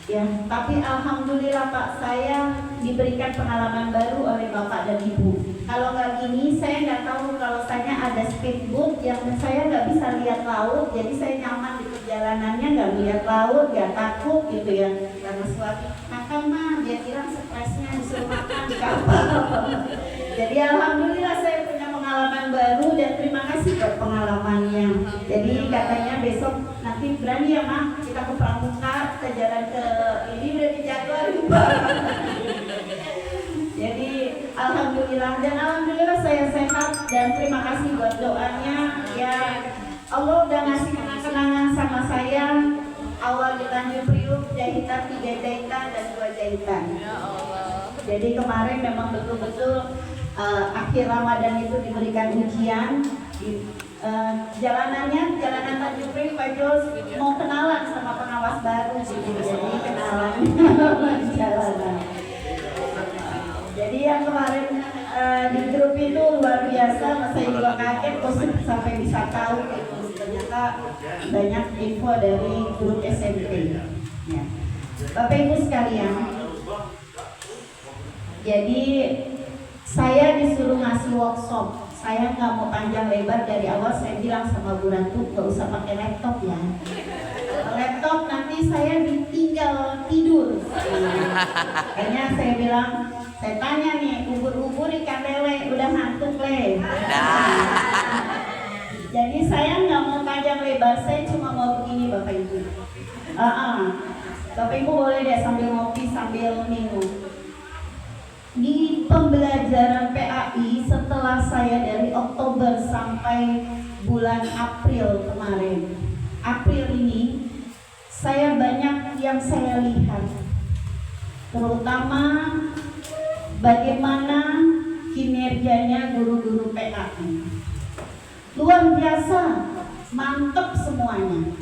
Ya, tapi alhamdulillah Pak, saya diberikan pengalaman baru oleh Bapak dan Ibu. Kalau nggak gini, saya nggak tahu kalau saya ada speedboat yang saya nggak bisa lihat laut, jadi saya nyaman di perjalanannya, nggak lihat laut, nggak takut gitu ya. Karena suami makan mah, dia kira stresnya disuruh makan di kapal. Jadi alhamdulillah saya punya pengalaman baru, dan terima kasih buat pengalamannya. Jadi katanya besok nanti berani ya Mak, kita ke Pramuka, kita jalan ke ini udah dijadwalin Pak. Jadi alhamdulillah, dan alhamdulillah saya sehat, dan terima kasih buat doanya. Ya Allah udah ngasih kenang-kenangan sama saya. Awal di Tanjung Priok jahitan 3 jahitan dan 2 jahitan. Ya Allah. Jadi kemarin memang betul-betul akhir Ramadan itu diberikan ujian. Jalanannya jalanan Tanjung Priok, Pak Jos mau kenalan sama pengawas baru gitu. Jadi kenalan di jalanan. Jadi yang kemarin di grup itu luar biasa, saya juga kaget kok sampai bisa tahu gitu. Ternyata banyak info dari grup SMP. Ya. Bapak Ibu sekalian, jadi saya disuruh ngasih workshop. Saya nggak mau panjang lebar, dari awal saya bilang sama Bu Ratu nggak usah pakai laptop ya. Laptop nanti saya ditinggal tidur. Kayaknya saya bilang, saya tanya nih, ubur-ubur ikan lele udah Bapak Ibu boleh deh sambil ngopi sambil minum. Di pembelajaran PAI setelah saya dari Oktober sampai bulan April kemarin, April ini saya banyak yang saya lihat, terutama bagaimana kinerjanya guru-guru PAI. Luar biasa, mantap semuanya.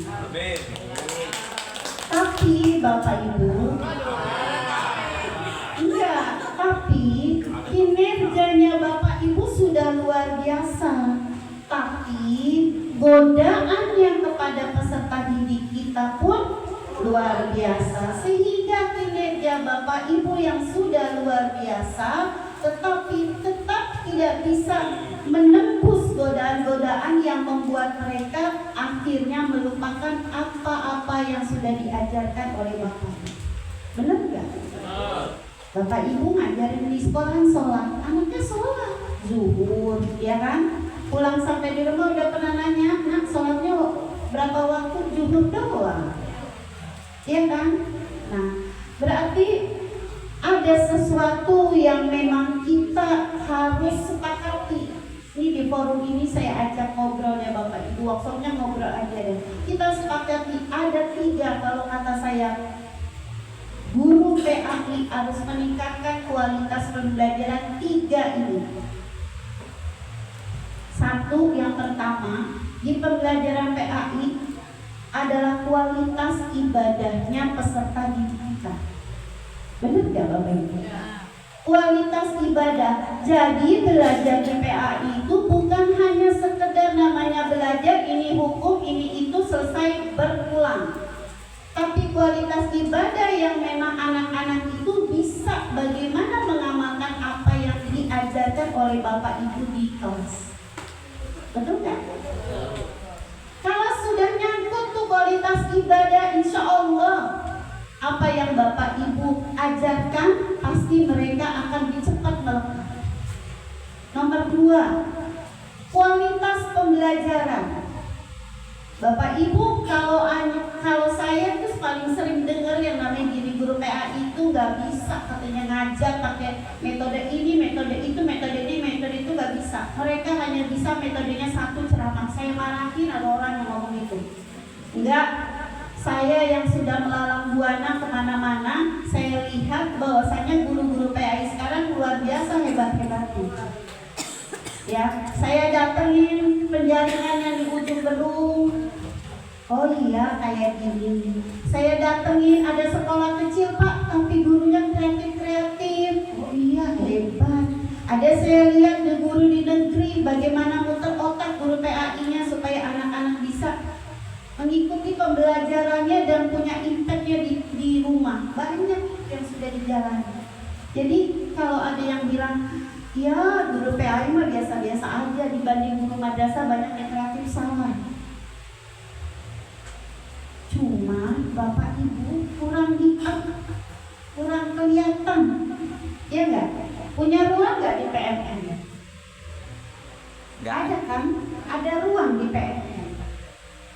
Tapi Bapak Ibu, enggak, tapi kinerjanya Bapak Ibu sudah luar biasa. Tapi godaan yang kepada peserta didik kita pun luar biasa. Sehingga kinerja Bapak Ibu yang sudah luar biasa, tetapi tetap tidak bisa menembus godaan-godaan yang membuat mereka akhirnya melupakan apa-apa yang sudah diajarkan oleh Bapak. Benar nggak? Bapak Ibu ngajarin di sekolah sholat, anaknya sholat zuhur, ya kan? Pulang sampai di rumah udah pernah nanya, nak sholatnya berapa waktu? Zuhur doang, ya kan? Nah, berarti ada sesuatu yang memang kita harus sepakati. Ini di forum ini saya ajak ngobrol ya Bapak Ibu, workshopnya ngobrol aja deh. Kita sepakati ada 3 kalau kata saya. Guru PAI harus meningkatkan kualitas pembelajaran 3 ini. 1, yang pertama di pembelajaran PAI adalah kualitas ibadahnya peserta didik kita. Benar gak Bapak Ibu? Kualitas ibadah. Jadi belajar di PAI itu bukan hanya sekedar namanya belajar ini hukum ini itu selesai berulang. Tapi kualitas ibadah yang memang anak-anak itu bisa bagaimana mengamalkan apa yang diajarkan oleh Bapak Ibu di kelas. Betul kan? Kalau sudah nyangkut tuh kualitas ibadah, insya Allah apa yang Bapak Ibu ajarkan pasti mereka akan cepat melekat. Nomor 2, kualitas pembelajaran. Bapak Ibu, kalau saya tuh paling sering dengar yang namanya gini, guru PAI itu nggak bisa katanya ngajar pakai metode ini, metode itu, metode ini, metode itu nggak bisa. Mereka hanya bisa metodenya 1 ceramah. Saya marahin ada orang yang ngomong itu. Enggak. Saya yang sudah melalang buana kemana-mana, saya lihat bahwasanya guru-guru PAI sekarang luar biasa hebat-hebatnya. Ya, saya datengin penjaringan yang di ujung Berung. Oh iya, kayak gini. Saya datengin ada sekolah kecil Pak, tapi gurunya kreatif-kreatif. Oh iya, hebat. Ada saya lihat di guru di negeri bagaimana muter otak guru PAI-nya supaya anak-anak bisa mengikuti pembelajarannya dan punya impact-nya di rumah. Banyak yang sudah dijalani. Jadi kalau ada yang bilang, ya guru PAI mah biasa-biasa aja dibanding guru madrasah banyak yang kreatif, salah. Cuma Bapak Ibu kurang kurang kelihatan, ya enggak? Punya ruang enggak di PMN? Enggak ada kan? Ada ruang di PMN.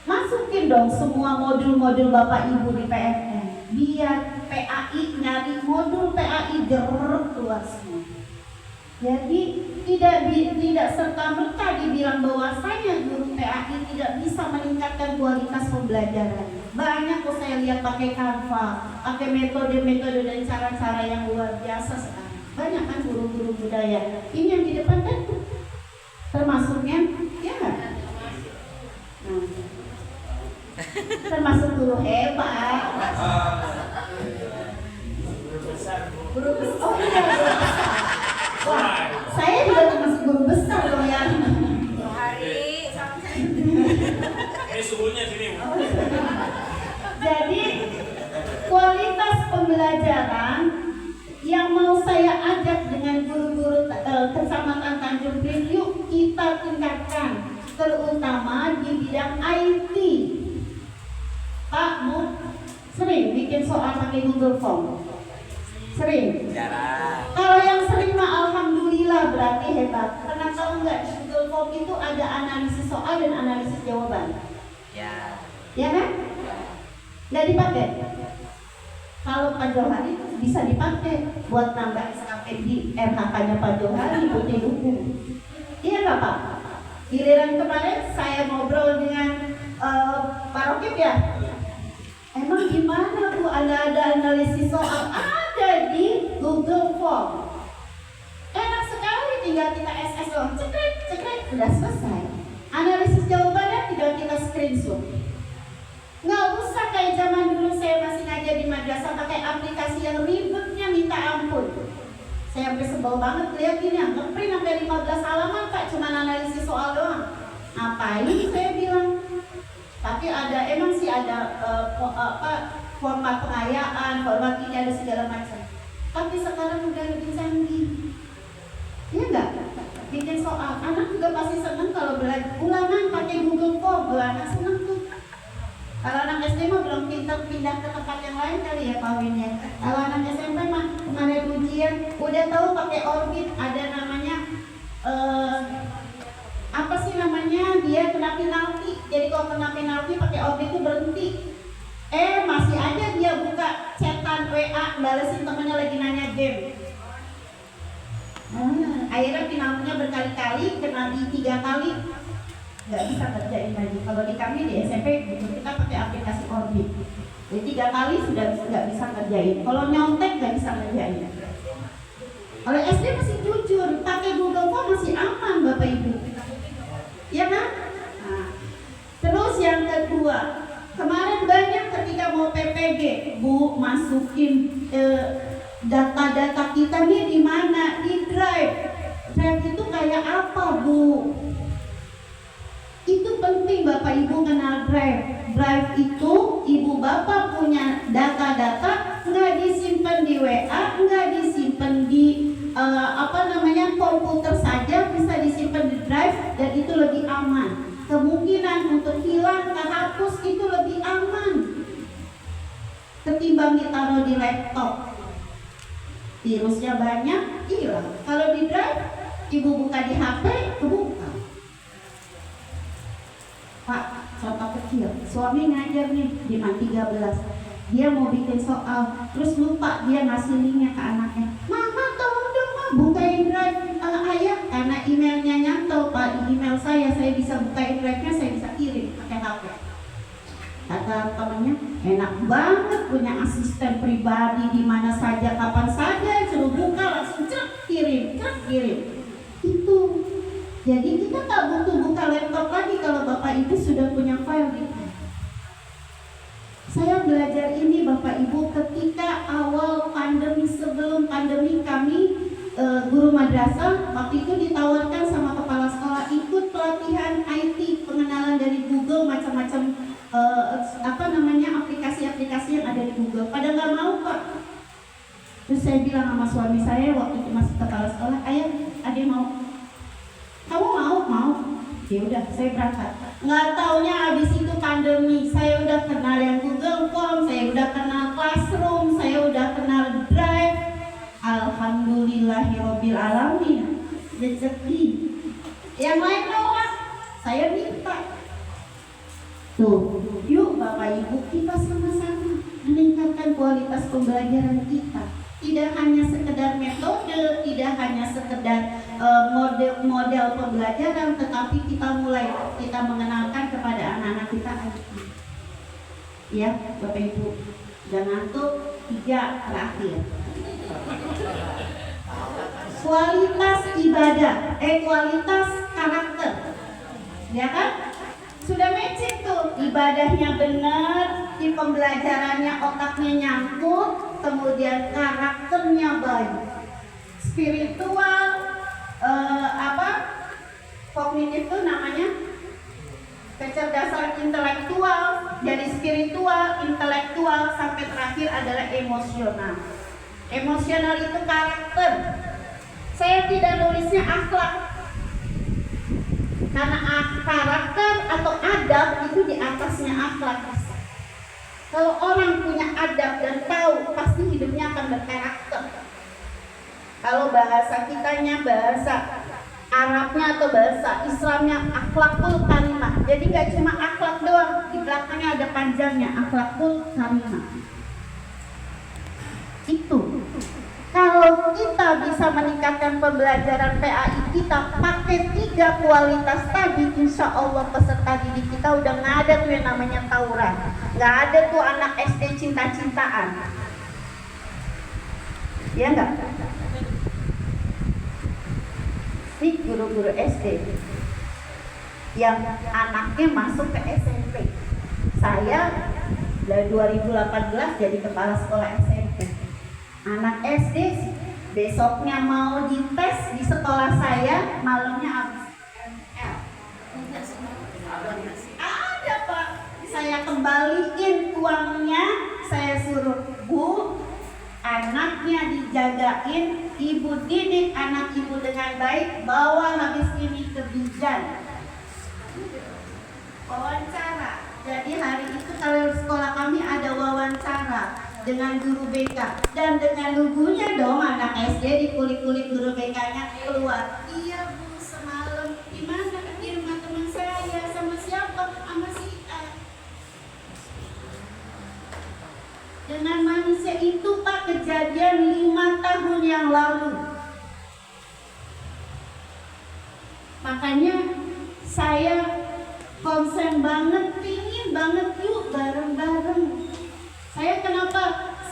Masukin dong semua modul-modul Bapak Ibu di PMN. Biar PAI nyari modul PAI gerut keluar semua. Jadi tidak serta-merta dibilang bahwasanya guru PAI tidak bisa meningkatkan kualitas pembelajaran. Banyak kok saya lihat pakai Canva, pakai metode-metode dan cara-cara yang luar biasa sekarang. Banyak kan guru-guru budaya. Ini yang di depan kan termasuknya, ya nggak? Nah, termasuk guru hebat. Guru besar. Oh iya, guru besar. Wah, saya juga termasuk guru besar loh ya. Hari Ini suhunya sini. Jadi kualitas pembelajaran yang mau saya ajak dengan guru-guru Kecamatan Tanjung Priok, yuk kita tingkatkan, terutama di bidang IT. Pak, Bu, sering bikin soal pakai Google Form? Sering? Jarang. Kalau yang sering mah alhamdulillah berarti hebat. Karena tahu nggak di Google Form itu ada analisis soal dan analisis jawaban. Ya. Ya kan? nggak dipakai. Kalau Pak Johari bisa dipakai buat nambah SKP di RHK-nya Pak Johari, putih hukum. Iya nggak Pak? Giliran kemarin saya ngobrol dengan Pak Rokib ya. Emang gimana Bu? Ada analisis soal ada di Google Form. Enak sekali, tinggal kita SS doang, cekrek, udah selesai. Analisis jawabannya tinggal kita screenshot. Nggak usah kayak zaman dulu saya masih ngajar di madrasah pakai aplikasi yang ribetnya minta ampun. Saya sampai sebel banget lihat ini yang ngeprint sampai 15 halaman Pak, cuma analisis soal doang. Ngapain saya bilang? Tapi emang sih ada format pengayaan, format ini ada segala macam. Tapi sekarang udah lebih canggih. Iya nggak? Bikin soal, anak juga pasti seneng kalau belajar ulangan pakai Google Form, anak seneng tuh. Kalau anak SD mah belum pindah ke tempat yang lain kali ya kawinnya. Kalau anak SMP mah kemarin ujian udah tahu pakai Orbit, ada namanya apa sih namanya, dia kena penalti. Jadi kalau kena penalti pakai Orbit itu berhenti. Masih aja dia buka chatan WA balesin temennya lagi nanya game. Akhirnya penaltinya berkali-kali, kena di 3 kali, nggak bisa kerjain lagi. Kalau di kami di SMP kita pakai aplikasi Orbit. Jadi 3 kali sudah nggak bisa kerjain. Kalau nyontek nggak bisa kerjain. Kalau SD masih jujur, pakai Google Form masih aman Bapak Ibu. Ya kan? Nah, terus yang kedua, kemarin banyak ketika mau PPG, Bu masukin data-data kita nih di mana? Di Drive. Drive itu kayak apa, Bu? Itu penting Bapak Ibu kenal Drive. Drive itu Ibu Bapak punya data-data nggak disimpan di WA, nggak disimpan di komputer saja, bisa disimpan di Drive dan itu lebih aman. Kemungkinan untuk hilang, kehapus itu lebih aman ketimbang ditaruh di laptop. Virusnya banyak, hilang. Kalau di Drive, Ibu buka di HP, kebuka. Pak, contoh kecil, suami ngajar nih di MAN 13. Dia mau bikin soal, terus lupa dia ngasih linknya ke anaknya. Mama tolong dong Ma, bukain Drive ayah, karena emailnya nyantol Pak di email saya bisa bukain Drive-nya, saya bisa kirim pakai HP. Kata temannya, enak banget punya asisten pribadi di mana saja, kapan saja, suruh buka langsung kirim. Itu. Jadi kita nggak butuh buka laptop lagi kalau Bapak Ibu sudah punya file gitu. Saya belajar ini Bapak Ibu ketika awal pandemi, sebelum pandemi kami guru madrasah waktu itu ditawarkan sama kepala sekolah ikut pelatihan IT, pengenalan dari Google, macam-macam aplikasi-aplikasi yang ada di Google. Pada nggak mau Pak. Terus saya bilang sama suami saya waktu itu masih kepala sekolah, ayah, adik mau? Kamu mau? Ya udah, saya berangkat. Nggak taunya abis itu pandemi, saya udah kenal yang Google Form, saya udah kenal Classroom, saya udah kenal Drive. Alhamdulillahirobbil alamin, rezeki. Yang lain doang, saya minta. Tuh, yuk Bapak Ibu kita sama-sama meningkatkan kualitas pembelajaran kita. Tidak hanya sekedar metode, tidak hanya sekedar model pembelajaran, tetapi kita mengenalkan kepada anak-anak kita IT. Ya, Bapak Ibu, jangan ngantuk. 3 terakhir. Kualitas ibadah, kualitas karakter. Ya kan? Sudah matching tuh, ibadahnya benar, di pembelajarannya otaknya nyangkut, kemudian karakternya baik. Spiritual, kognitif itu namanya kecerdasan intelektual, dari spiritual, intelektual, sampai terakhir adalah emosional. Emosional itu karakter. Saya tidak nulisnya akhlak, karena karakter atau adab itu di atasnya akhlak. Kalau orang punya adab dan tahu, pasti hidupnya akan berkarakter. Kalau bahasa kitanya, bahasa Arabnya atau bahasa Islamnya, akhlakul karimah. Jadi nggak cuma akhlak doang, di belakangnya ada panjangnya, akhlakul karimah. Itu kalau kita bisa meningkatkan pembelajaran PAI kita pakai 3 kualitas tadi, insya Allah peserta didik kita udah nggak ada tuh yang namanya tawuran, nggak ada tuh anak SD cinta-cintaan, ya nggak? Nih guru-guru SD yang anaknya masuk ke SMP, saya dari 2018 jadi kepala sekolah SMP. Anak SD besoknya mau dites di sekolah saya, malamnya habis ML. Ada Pak, saya kembaliin uangnya, saya suruh Bu, anaknya dijagain, ibu didik anak ibu dengan baik, bawa habis ini ke bidan. Wawancara. Jadi hari itu kalau sekolah kami ada wawancara dengan guru BK, dan dengan lugunya dong anak SD dikulik-kulik guru BK-nya keluar. Iya Bu, semalam di mana? Di rumah teman saya, sama siapa? Sama si A. Dengan manusia itu Pak, kejadian 5 tahun yang lalu. Makanya saya konsen banget, pingin banget yuk bareng-bareng. Saya kenapa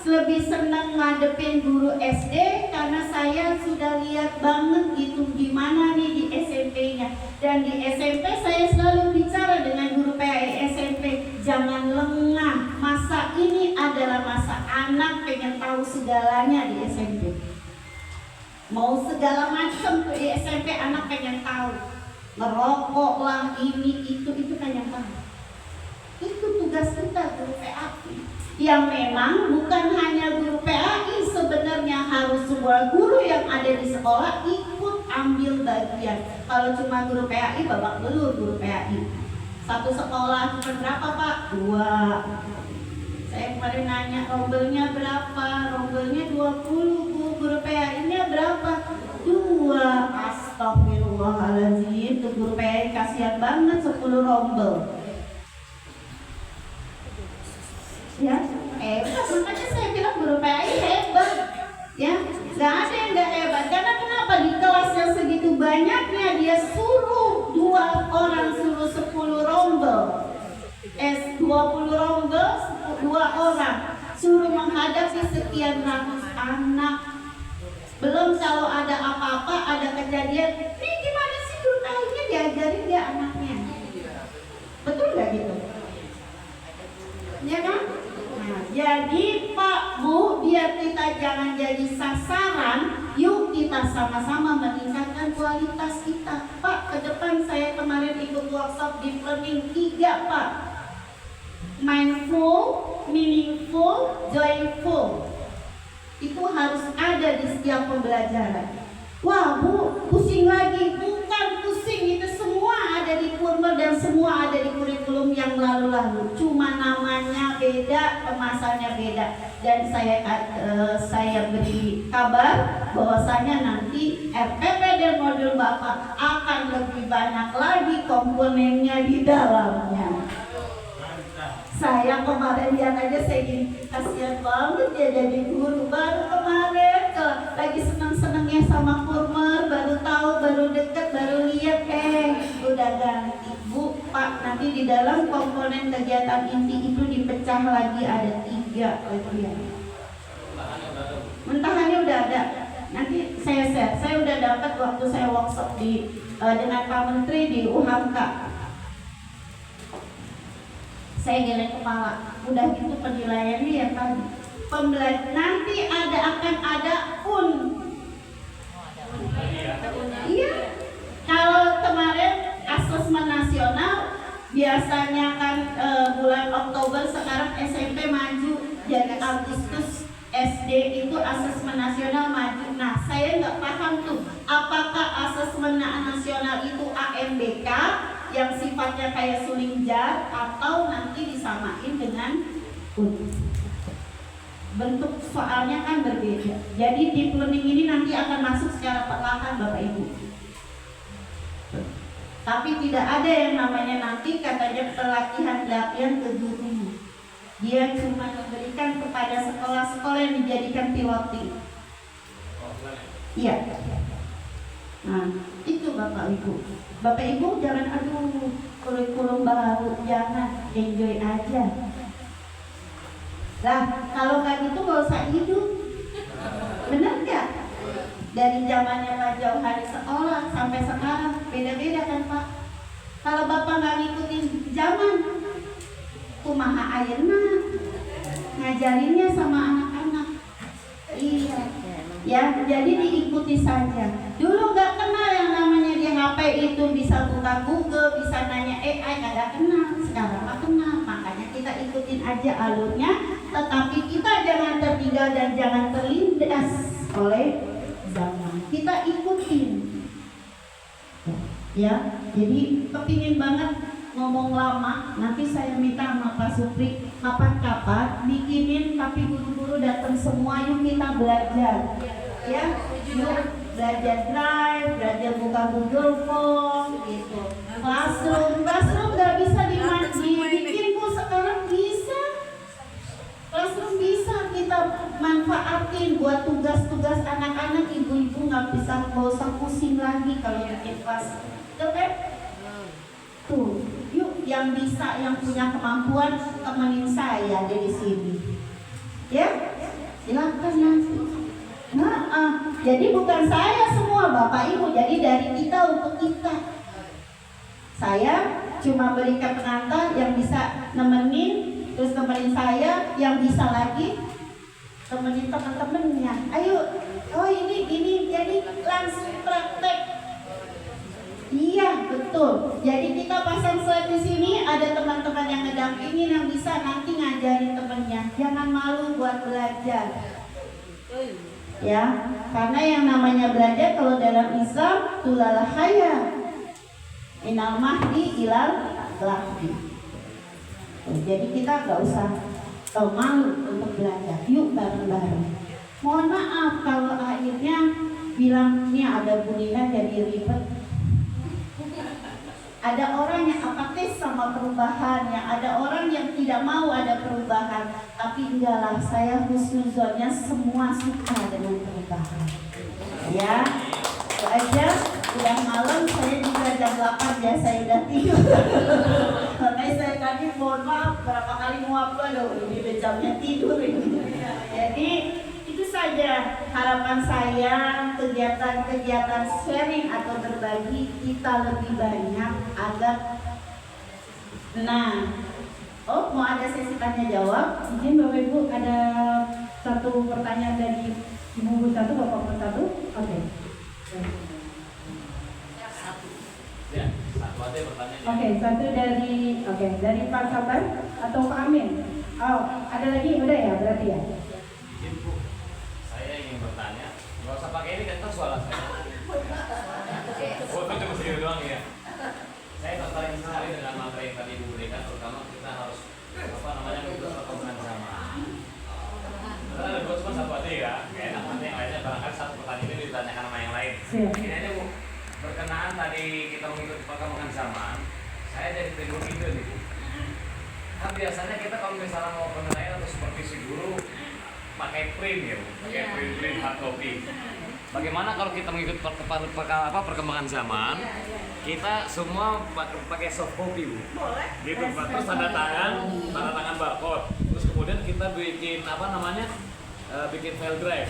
lebih senang ngadepin guru SD, karena saya sudah lihat banget gitu gimana nih di SMP-nya. Dan di SMP saya selalu bicara dengan guru PAI SMP, jangan lengah, masa ini adalah masa anak pengen tahu segalanya di SMP. Mau segala macam tuh di SMP anak pengen tahu, ngerokok lah, ini itu pengen tahu. Itu tugas kita guru PAI. Yang memang bukan hanya guru PAI, sebenarnya harus semua guru yang ada di sekolah ikut ambil bagian. Kalau cuma guru PAI, babak belur guru PAI. Satu sekolah cuma berapa Pak? 2. Saya kemarin nanya rombelnya berapa? Rombelnya 20 Bu, guru PAI-nya berapa? 2. Astagfirullahaladzim, tuh guru PAI kasihan banget 10 rombel. Ya, hebat. Makanya saya bilang guru PAI hebat. Ya, nggak ada yang nggak hebat. Karena kenapa di kelas yang segitu banyaknya dia suruh 2 orang suruh 10 rombel, 20 rombel 2 orang suruh menghadapi sekian ratus anak. Belum kalau ada apa-apa, ada kejadian, ini gimana sih guru PAI-nya diajarin dia anaknya? Betul nggak gitu? Ya kan? Nah, jadi Pak Bu, biar kita jangan jadi sasaran, yuk kita sama-sama meningkatkan kualitas kita. Pak, ke depan saya kemarin ikut workshop deep learning 3 Pak. Mindful, meaningful, joyful. Itu harus ada di setiap pembelajaran. Wah Bu, pusing lagi. Bukan pusing, itu semua ada di Purmer dan semua ada di kurikulum yang lalu-lalu. Cuma namanya beda, kemasannya beda. Dan saya beri kabar bahwasanya nanti RPP dan modul Bapak akan lebih banyak lagi komponennya di dalamnya. Saya kemarin lihat aja, saya gini, kasihan banget ya jadi guru baru kemarin, lagi seneng-senengnya sama Purmer, baru tahu, baru deket, baru lihat, udah ganti. Bu, Pak, nanti di dalam komponen kegiatan inti itu dipecah lagi, ada 3 bagian. Mentahannya udah ada. Nanti saya share, saya udah dapat waktu saya workshop dengan Pak Menteri di UHAMKA. Saya geleng kepala, udah gitu penilaiannya yang tadi nanti akan ada Iya, kalau kemarin asesmen nasional biasanya kan bulan Oktober, sekarang SMP maju jadi Agustus, SD itu asesmen nasional maju. Nah, saya nggak paham tuh, apakah asesmen nasional itu AMBK yang sifatnya kayak suling jar atau nanti disamain dengan bentuk soalnya kan berbeda. Jadi deep learning ini nanti akan masuk secara perlahan Bapak Ibu. Tapi tidak ada yang namanya nanti katanya pelatihan ke guru. Dia cuma memberikan kepada sekolah-sekolah yang dijadikan piloting. Iya. Nah, itu Bapak Ibu. Bapak Ibu jangan aduh kurikulum baru, jangan, enjoy aja. Lah, kalau kayak gitu gak usah hidup. Bener gak? Dari zamannya Pak Jauhari sekolah sampai sekarang beda-beda kan Pak. Kalau Bapak gak ngikutin zaman, kumaha ayeuna ngajarinnya sama anak-anak. Iya. Ya, jadi diikuti saja. Dulu nggak kenal yang namanya di HP itu bisa buka Google, bisa nanya AI, nggak kenal. Sekarang mah kenal, makanya kita ikutin aja alurnya. Tetapi kita jangan tertinggal dan jangan terlindas oleh zaman. Kita ikutin. Ya, jadi kepingin banget ngomong lama. Nanti saya minta sama Pak Supri kapan-kapan bikinin, tapi guru-guru datang semua, yuk kita belajar. Ya, yuk belajar Drive, belajar buka Google Form gitu. Classroom nggak bisa dibikin kok, sekarang bisa. Classroom bisa kita manfaatin buat tugas-tugas anak-anak. Ibu-ibu nggak usah pusing lagi kalau bikin kelas. Tuh, yuk yang bisa, yang punya kemampuan temenin saya di sini. Ya, silakan nanti. Jadi bukan saya semua Bapak Ibu, jadi dari kita untuk kita. Saya cuma berikan pengantar yang bisa nemenin, terus temenin saya, yang bisa lagi temenin teman-temannya. Ayo, oh ini jadi langsung praktek. Iya, betul. Jadi kita pasang slide di sini, ada teman-teman yang ngedampingin yang bisa nanti ngajarin temennya. Jangan malu buat belajar. Ya, karena yang namanya belajar kalau dalam Islam tulalah haya. Minal mahdi ilal lahdi. Jadi kita nggak usah malu untuk belajar. Yuk bareng-bareng. Mohon maaf kalau akhirnya bilang ini ada Bu Nina jadi ribet. Ada orang yang apatis sama perubahan, yang ada orang yang tidak mau ada perubahan. Tapi enggaklah, saya husnuzonnya semua suka dengan perubahan. Ya, itu aja. Udah malam, saya juga jam 8 ya, saya udah tidur. Karena saya tadi mohon maaf berapa kali nguap loh, ini jamnya tidur ini. Jadi itu saja harapan saya, kegiatan-kegiatan sharing atau berbagi kita lebih banyak agar mau ada sesi tanya jawab. Izin Bapak Ibu, ada satu pertanyaan dari Ibu satu, Bapak satu. Oke. Ya, satu aja pertanyaan. Oke, satu dari Pak Sabar atau Pak Amin. Oh, ada lagi? Udah ya, berarti ya. Izin Bu, saya ingin bertanya. Nggak usah pakai ini kan suara saya. Foto cuma segini doang ya. Saya tertarik sekali dengan materi yang tadi Ibu berikan, terutama kita harus mengikuti perkembangan zaman. Karena ada dua cuma satu aja ya, nggak enak nanti yang lainnya barangkali satu pertanyaan ini ditanyakan sama yang lain. Ini aja Bu, berkenaan tadi kita mengikuti perkembangan zaman, saya jadi bingung ide nih Bu. Kan biasanya kita kalau misalnya mau penilaian atau supervisi guru pakai print ya Bu, pakai print hard copy. Bagaimana kalau kita mengikuti perkembangan zaman, kita semua pakai soft copy Bu. Gitu Pak. Terus tanda tangan barcode. Terus kemudian kita bikin bikin file drive.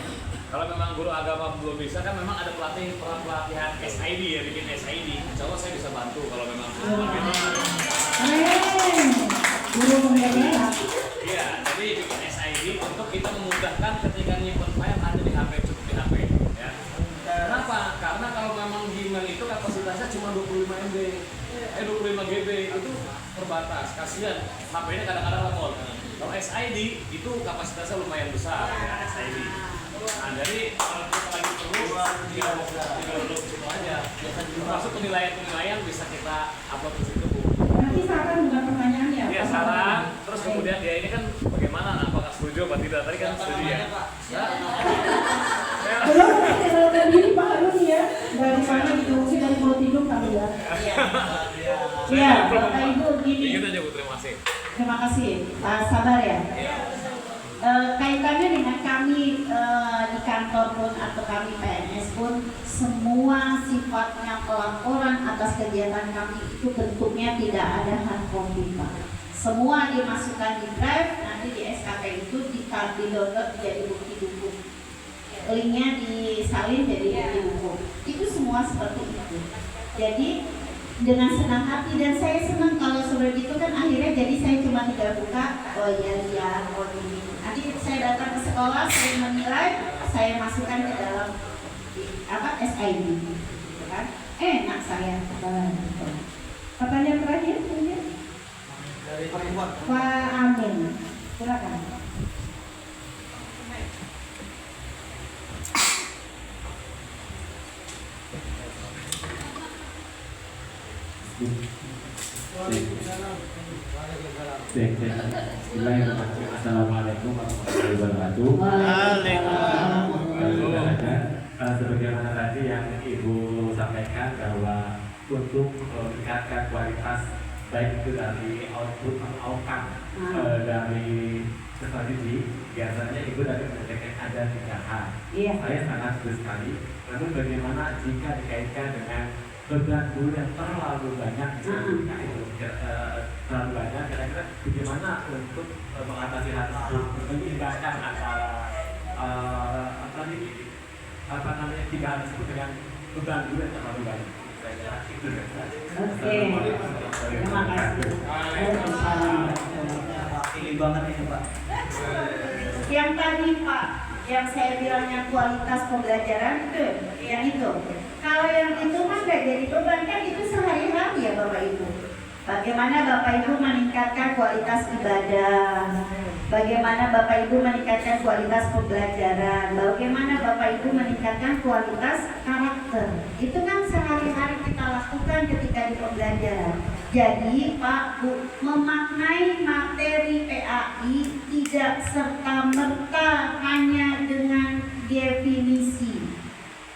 Kalau memang guru agama belum bisa kan memang ada pelatihan SID ya, bikin SID. Insya Allah saya bisa bantu kalau memang Guru mengerti. Iya, jadi bikin SID untuk kita memudahkan ketika nyimpen file ada di HP, cukup di HP. Ya. Kenapa? Karena kalau memang Gmail itu kapasitasnya cuma 25 GB itu terbatas. Kasihan HP-nya kadang-kadang lemot. Kalau SID itu kapasitasnya lumayan besar ya, SID. Nah, jadi kalau kita lagi perlu download situ aja. Termasuk penilaian bisa kita upload ke situ Bu. Nanti saran dengan pertanyaannya. Iya, saran. Terus kemudian dia ini kan bagaimana? Apakah setuju atau tidak? Tadi kan setuju ya. Belum kenalkan diri Pak Harun ya. Dari mana gitu, mungkin dari mau tidur kali ya. Iya, Bapak Ibu gini. Dikit aja Bu, terima kasih. Terima kasih, Pak Sabar ya. Kaitannya dengan kami di kantor pun atau kami PNS pun, semua sifatnya pelaporan atas kegiatan kami itu bentuknya tidak ada hard copy Pak. Semua dimasukkan di drive, nanti di SKP itu di-download jadi bukti buku. Linknya disalin jadi bukti buku. Itu semua seperti itu. Jadi dengan senang hati, dan saya senang kalau seperti itu kan akhirnya jadi saya cuma tinggal buka, oh iya lihat, oh ini. Nanti saya datang ke sekolah, saya menilai, saya masukkan ke dalam SID, gitu kan? Enak saya. Pertanyaan terakhir mungkin Dari Pak Iwan. Pak Amin, silakan. Assalamualaikum warahmatullahi wabarakatuh. Sebagaimana tadi yang Ibu sampaikan bahwa untuk meningkatkan kualitas baik itu dari output atau outcome dari peserta didik, biasanya Ibu tadi menyampaikan ada 3 hal. Saya sangat setuju sekali. Namun bagaimana jika dikaitkan dengan beban guru yang terlalu banyak, terlalu banyak, kira-kira bagaimana untuk mengatasi hal tersebut, menyeimbangkan antara apa namanya 3 hal tersebut dengan beban guru yang terlalu banyak. Oke, terima kasih. Ini banget ini Pak. Yang tadi Pak, yang saya bilangnya kualitas pembelajaran itu, yang itu. Kalau yang itu mah nggak jadi beban, kan itu sehari-hari ya Bapak Ibu. Bagaimana Bapak Ibu meningkatkan kualitas ibadah, bagaimana Bapak Ibu meningkatkan kualitas pembelajaran, bagaimana Bapak Ibu meningkatkan kualitas karakter. Itu kan sehari-hari kita lakukan ketika di pembelajaran. Jadi Pak Bu, memaknai materi PAI tidak serta-merta hanya dengan definisi,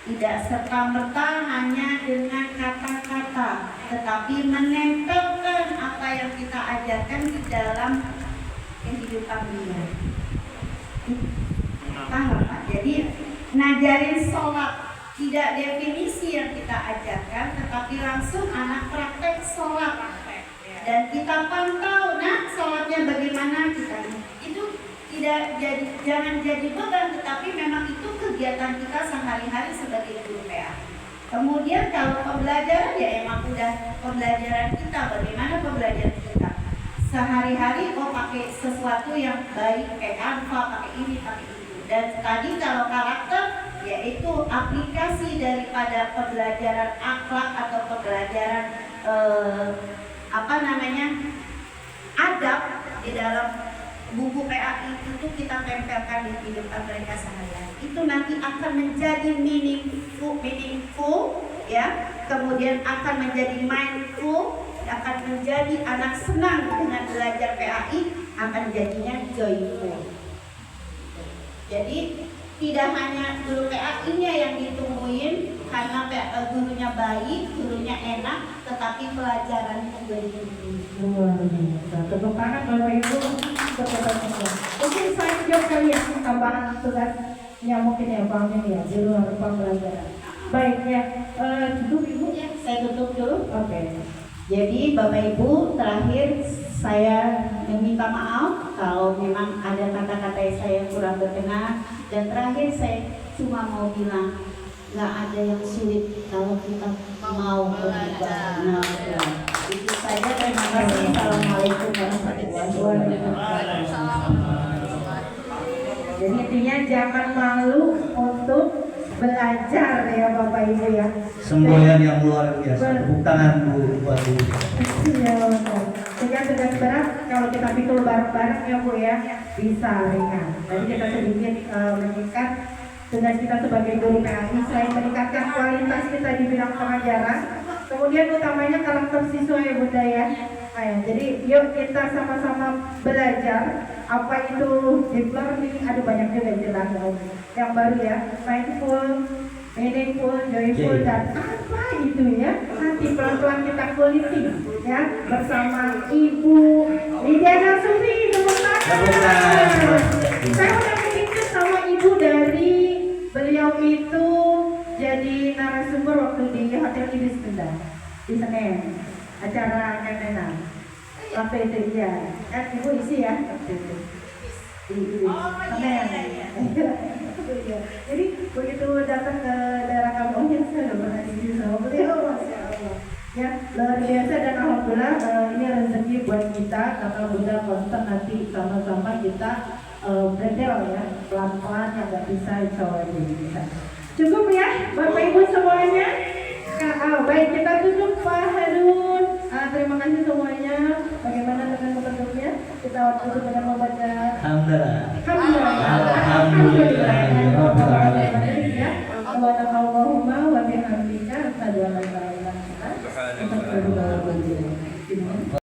tidak serta-merta hanya dengan kata-kata, tetapi menempelkan apa yang kita ajarkan di dalam kehidupan dia. Paham Pak? Jadi ngajarin sholat tidak definisi yang kita ajarkan, tetapi langsung anak praktek sholat, dan kita pantau, nah sholatnya bagaimana kita. Itu tidak jadi, jangan jadi beban, tetapi memang itu kegiatan kita sehari-hari sebagai guru PA. Kemudian kalau pembelajaran ya emang udah pembelajaran kita, bagaimana pembelajaran kita sehari-hari, pakai sesuatu yang baik, pakai Canva, pakai ini, pakai itu. Dan tadi kalau karakter, yaitu aplikasi daripada pembelajaran akhlak atau pembelajaran adab di dalam buku PAI itu kita tempelkan di kehidupan mereka sehari-hari. Itu nanti akan menjadi meaningful ya, kemudian akan menjadi mindful, akan menjadi anak senang dengan belajar PAI, akan jadinya joyful. Jadi tidak hanya guru PAI-nya yang ditungguin karena gurunya baik, gurunya enak, tetapi pelajaran juga ditungguin. Luar biasa. Tepuk tangan Bapak Ibu. Mungkin saya jawab kali ya tambahan tugasnya mungkin ya Pak Amin ya di luar pembelajaran. Baik ya, tutup Ibu ya. Saya tutup dulu. Oke. Jadi Bapak Ibu, terakhir saya meminta maaf kalau memang ada kata-kata saya yang kurang berkenan. Dan terakhir saya cuma mau bilang, nggak ada yang sulit kalau kita mau berubah. Nah, itu saja. Terima kasih. Assalamualaikum warahmatullahi wabarakatuh. Jadi intinya jangan malu untuk belajar ya Bapak Ibu ya. Semboyan yang luar biasa. Tepuk tangan buat Bu. Iya betul. Sehingga tugas berat kalau kita pikul bareng-bareng ya Bu ya, bisa ringan. Jadi kita sedikit meningkat tugas kita sebagai guru PAI, selain meningkatkan kualitas kita di bidang pengajaran, kemudian utamanya karakter siswa ya Bunda ya. Jadi yuk kita sama-sama belajar apa itu deep learning, ada banyak juga istilah yang baru ya, mindful, meaningful, joyful, dan apa itu ya, nanti pelan-pelan kita quality ya bersama Ibu Lydia Nasuri. Tepuk tangan. Saya udah menikah sama Ibu dari beliau itu jadi narasumber waktu di Hotel Ibis Kendal di Senen, acara Kemenak waktu itu ya, kan Ibu isi ya waktu itu di Senen. Jadi begitu datang ke daerah kampung, ya saya udah pernah di sini sama beliau, masya Allah. Ya luar biasa, dan alhamdulillah ini rezeki buat kita karena udah konten nanti sama-sama kita berdel ya, pelan-pelan yang nggak bisa insya Allah bisa. Cukup ya Bapak Ibu semuanya. Baik, kita tutup Pak Harun. Terima kasih semuanya. Bagaimana dengan bentuknya? Kita tutup dengan membaca Allahumma wa bihamdika asyhadu an la ilaha illa anta astaghfiruka wa atubu ilaik.